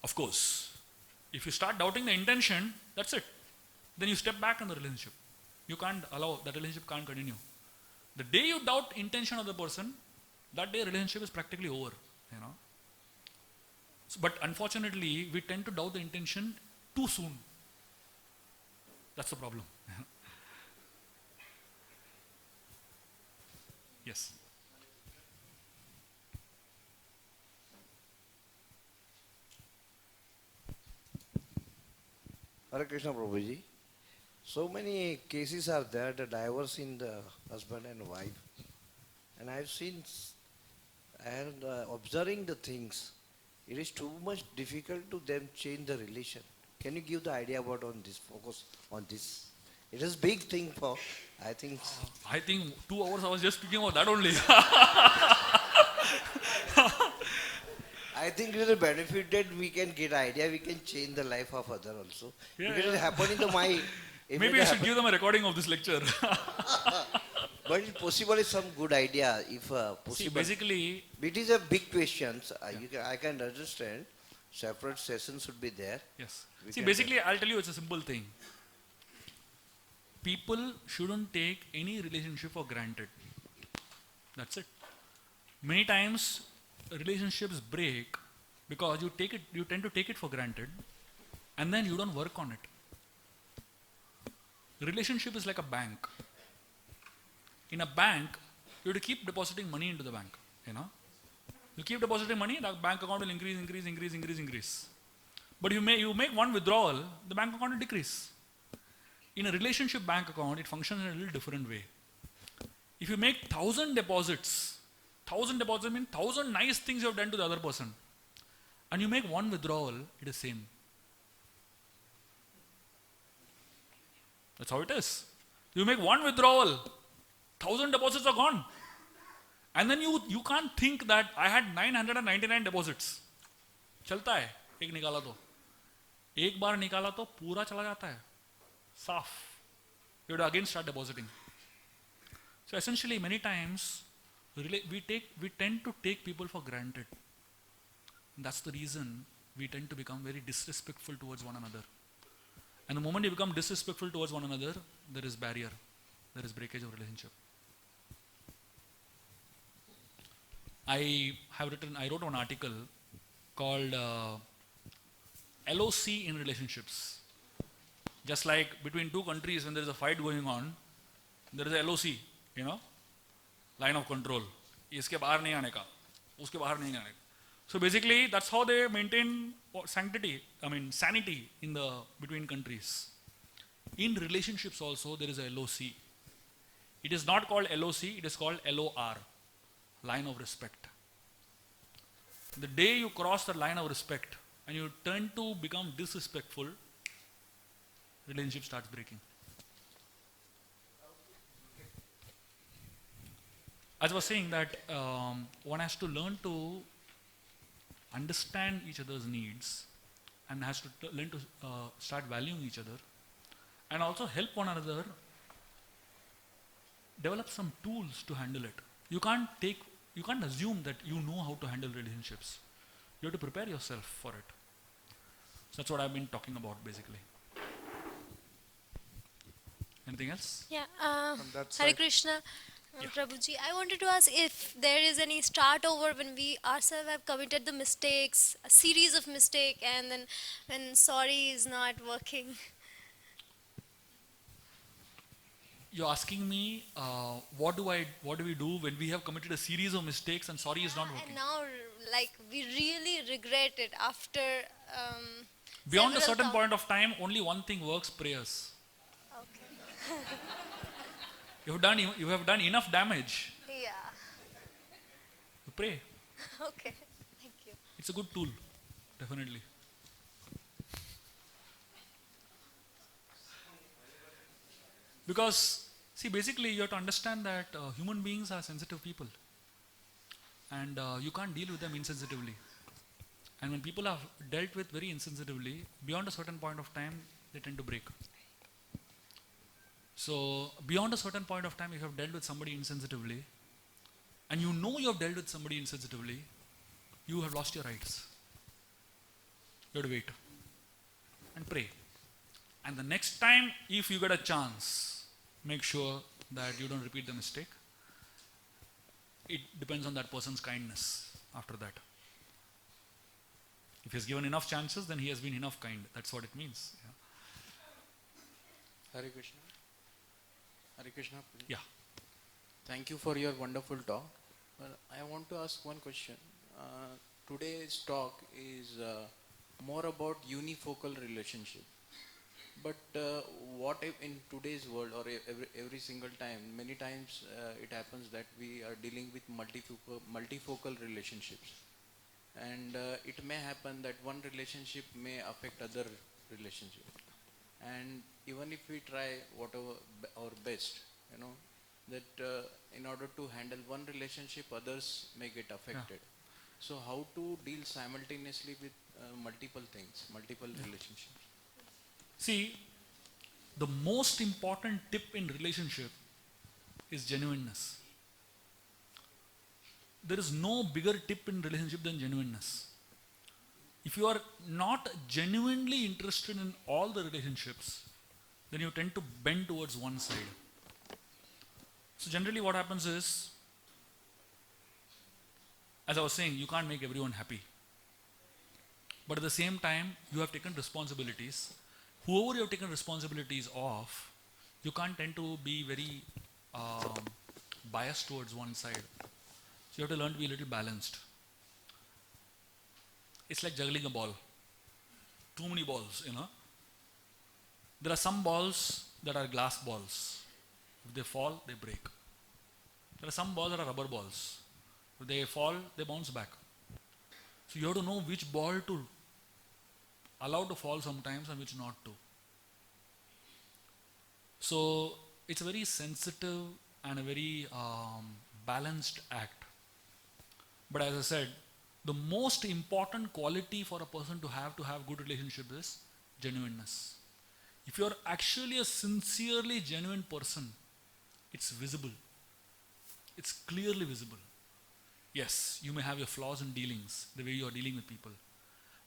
Of course, if you start doubting the intention, that's it. Then you step back in the relationship. You can't allow, that relationship can't continue. The day you doubt intention of the person, that day relationship is practically over, So, but unfortunately, we tend to doubt the intention too soon. That's the problem. Yes. Hare Krishna Prabhuji. So many cases are there, the divorce in the husband and wife. And I've seen and observing the things, it is too much difficult to them change the relation. Can you give the idea about on this, focus on this? It is big thing for, I think, I think 2 hours I was just speaking about that only. I think it is a benefit that we can get idea, we can change the life of other also. Yeah, Because yeah. it happen in the my, if Maybe it I should happen- give them a recording of this lecture. but it's possible is some good idea if See, possible. basically, It is a big question. I can understand. Separate sessions should be there. yes. We See, can basically, I'll tell you it's a simple thing. People shouldn't take any relationship for granted. That's it. Many times, relationships break because you tend to take it for granted, and then you don't work on it. Relationship is like a bank. In a bank, you have to keep depositing money into the bank. You know, you keep depositing money, the bank account will increase. But you make one withdrawal, the bank account will decrease. In a relationship bank account, it functions in a little different way. If you make 1,000 deposits means 1,000 nice things you have done to the other person, and you make one withdrawal, it is same. That's how it is. You make one withdrawal, 1,000 deposits are gone. And then you can't think that I had 999 deposits. चलता है, एक निकाला तो. एक बार निकाला तो पूरा चला जाता है. Saaf. You have to again start depositing. So essentially, many times we tend to take people for granted. That's the reason we tend to become very disrespectful towards one another. And the moment you become disrespectful towards one another, there is barrier, there is breakage of relationship. I wrote an article called LOC in relationships. Just like between two countries, when there is a fight going on, there is a LOC, you know, line of control. इसके बाहर नहीं आने का, उसके बाहर नहीं आने का. So basically, that's how they maintain sanity in the between countries. In relationships also, there is a LOC. It is not called LOC, it is called LOR, line of respect. The day you cross the line of respect and you turn to become disrespectful, relationship starts breaking. As I was saying that one has to learn to understand each other's needs and has to learn to start valuing each other and also help one another develop some tools to handle it. You can't assume that you know how to handle relationships. You have to prepare yourself for it. So that's what I've been talking about basically. Anything else? Yeah, From that Hare side. Krishna, Yeah. Prabhuji. I wanted to ask if there is any start over when we ourselves have committed the mistakes, a series of mistakes, and then when sorry is not working. You're asking me what do we do when we have committed a series of mistakes and sorry is not working? And now, like, we really regret it after. Beyond a several certain thou- point of time, only one thing works: prayers. Okay. You have done enough damage. Yeah. You pray. Okay. Thank you. It's a good tool, definitely. Because, see, basically you have to understand that human beings are sensitive people. And you can't deal with them insensitively. And when people are dealt with very insensitively, beyond a certain point of time, they tend to break. So, beyond a certain point of time, if you have dealt with somebody insensitively, and you know you have dealt with somebody insensitively, you have lost your rights. You have to wait and pray. And the next time, if you get a chance, make sure that you don't repeat the mistake. It depends on that person's kindness after that. If he has given enough chances, then he has been enough kind. That's what it means. Hare Krishna. Hare Krishna. Prabhu. Yeah. Thank you for your wonderful talk. Well, I want to ask one question. Today's talk is more about unifocal relationship. But what if in today's world or every single time, many times it happens that we are dealing with multifocal relationships. And it may happen that one relationship may affect other relationship. And even if we try whatever our best, that in order to handle one relationship, others may get affected. So how to deal simultaneously with multiple things, multiple relationships? See, the most important tip in relationship is genuineness. There is no bigger tip in relationship than genuineness. If you are not genuinely interested in all the relationships, then you tend to bend towards one side. So generally what happens is, as I was saying, you can't make everyone happy. But at the same time, you have taken responsibilities. Whoever you have taken responsibilities of, you can't tend to be very biased towards one side. So you have to learn to be a little balanced. It's like juggling a ball. Too many balls, There are some balls that are glass balls. If they fall, they break. There are some balls that are rubber balls. If they fall, they bounce back. So you have to know which ball to allow to fall sometimes and which not to. So it's a very sensitive and a very balanced act. But as I said, the most important quality for a person to have good relationship is genuineness. If you are actually a sincerely genuine person, it's visible. It's clearly visible. Yes, you may have your flaws in dealings, the way you are dealing with people.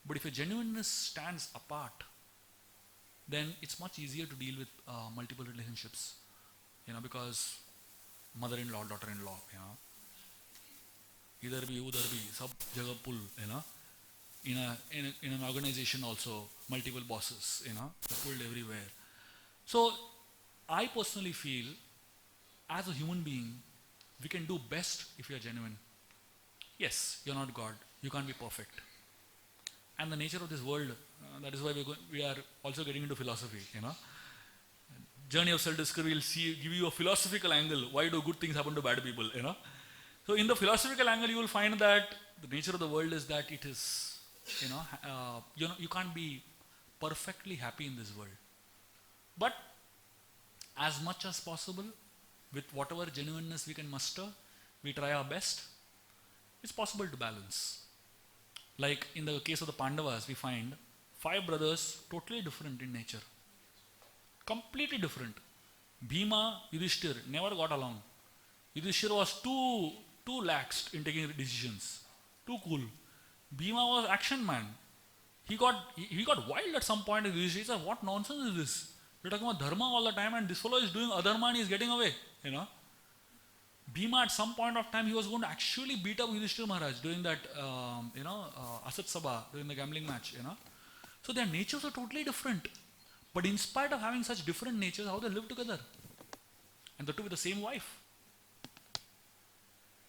But if your genuineness stands apart, then it's much easier to deal with multiple relationships. Because mother-in-law, daughter-in-law, Idhar bhi, udhar bhi, sab jagah pull, In an organization also, multiple bosses, they're pulled everywhere. So, I personally feel, as a human being, we can do best if we are genuine. Yes, you're not God. You can't be perfect. And the nature of this world, that is why we are also getting into philosophy, Journey of self-discovery will give you a philosophical angle. Why do good things happen to bad people, So in the philosophical angle, you will find that the nature of the world is that it is, you can't be perfectly happy in this world. But as much as possible, with whatever genuineness we can muster, we try our best. It's possible to balance. Like in the case of the Pandavas, we find 5 brothers totally different in nature. Completely different. Bhima, Yudhishthir never got along. Yudhishthir was too lax in taking decisions. Too cool. Bhima was action man. He got wild at some point. Yudhishthir said, what nonsense is this? You're talking about dharma all the time and this fellow is doing adharma and he's getting away. Bhima at some point of time he was going to actually beat up Yudhishthir Maharaj during that Asat Sabha, during the gambling match. So their natures are totally different. But in spite of having such different natures, how they live together? And the two with the same wife.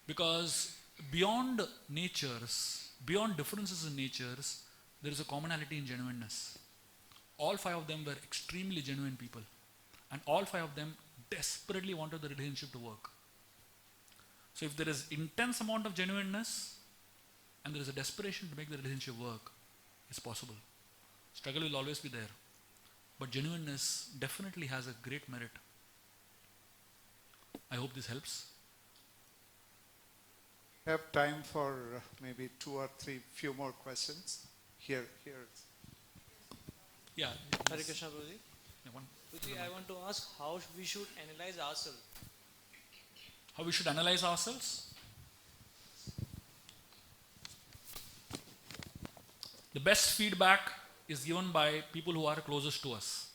Because beyond natures, beyond differences in natures, there is a commonality in genuineness. All 5 of them were extremely genuine people. And all 5 of them desperately wanted the relationship to work. So if there is intense amount of genuineness and there is a desperation to make the relationship work, it's possible. Struggle will always be there. But genuineness definitely has a great merit. I hope this helps. We have time for maybe 2 or 3 few more questions. Here. Yeah. Hare Krishna, Prabhuji. Yeah, Prabhuji, I want to ask how we should analyze ourselves. How we should analyze ourselves? The best feedback is given by people who are closest to us.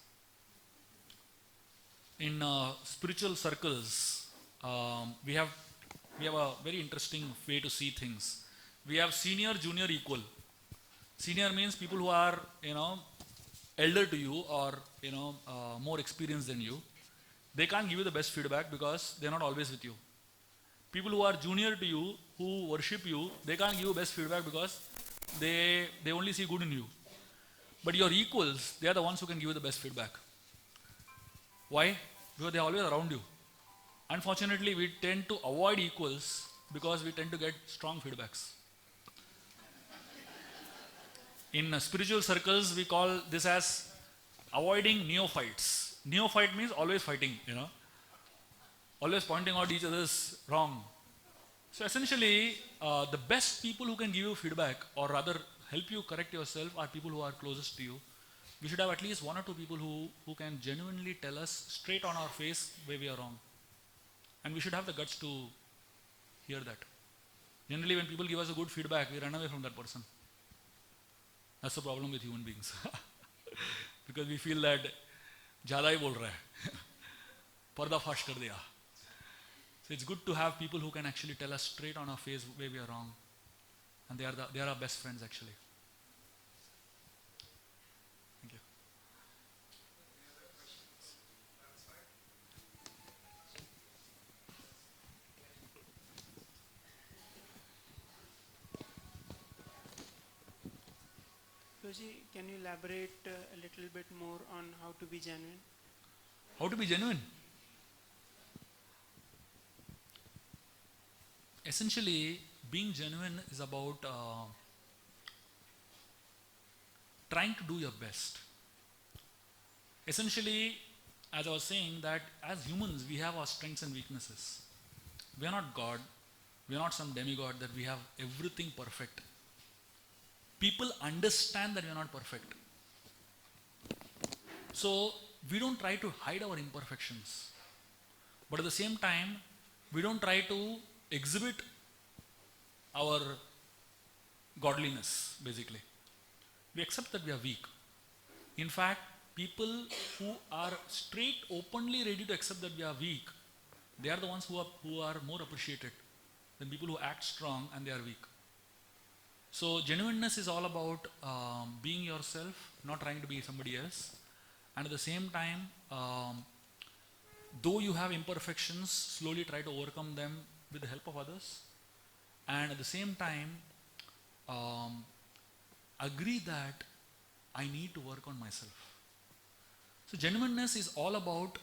In spiritual circles, we have a very interesting way to see things. We have senior, junior, equal. Senior means people who are, elder to you or, more experienced than you. They can't give you the best feedback because they're not always with you. People who are junior to you, who worship you, they can't give you best feedback because they only see good in you. But your equals, they are the ones who can give you the best feedback. Why? Because they are always around you. Unfortunately, we tend to avoid equals because we tend to get strong feedbacks. In spiritual circles, we call this as avoiding neophytes. Neophyte means always fighting, always pointing out each other's wrong. So essentially, the best people who can give you feedback, or rather help you correct yourself, are people who are closest to you. We should have at least one or two people who can genuinely tell us straight on our face where we are wrong. And we should have the guts to hear that. Generally, when people give us a good feedback, we run away from that person. That's the problem with human beings. Because we feel that ज़्यादा ही बोल रहा है, पर्दाफाश कर दिया. So it's good to have people who can actually tell us straight on our face where we are wrong. And they are our best friends actually. Thank you. Prabhuji, can you elaborate a little bit more on how to be genuine? How to be genuine? Essentially, being genuine is about trying to do your best. Essentially, as I was saying, that as humans, we have our strengths and weaknesses. We are not God. We are not some demigod that we have everything perfect. People understand that we are not perfect. So, we don't try to hide our imperfections. But at the same time, we don't try to exhibit our godliness, basically. We accept that we are weak. In fact, people who are straight, openly ready to accept that we are weak, they are the ones who are more appreciated than people who act strong and they are weak. So genuineness is all about being yourself, not trying to be somebody else. And at the same time, though you have imperfections, slowly try to overcome them with the help of others. And at the same time, agree that I need to work on myself. So genuineness is all about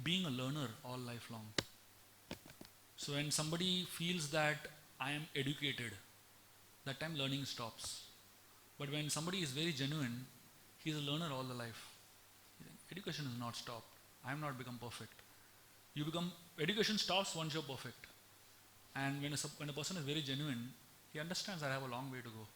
being a learner all lifelong. So when somebody feels that I am educated, that time learning stops. But when somebody is very genuine, he is a learner all the life. Education is not stopped. I have not become perfect. Education stops once you're perfect. And when a person is very genuine, he understands I have a long way to go.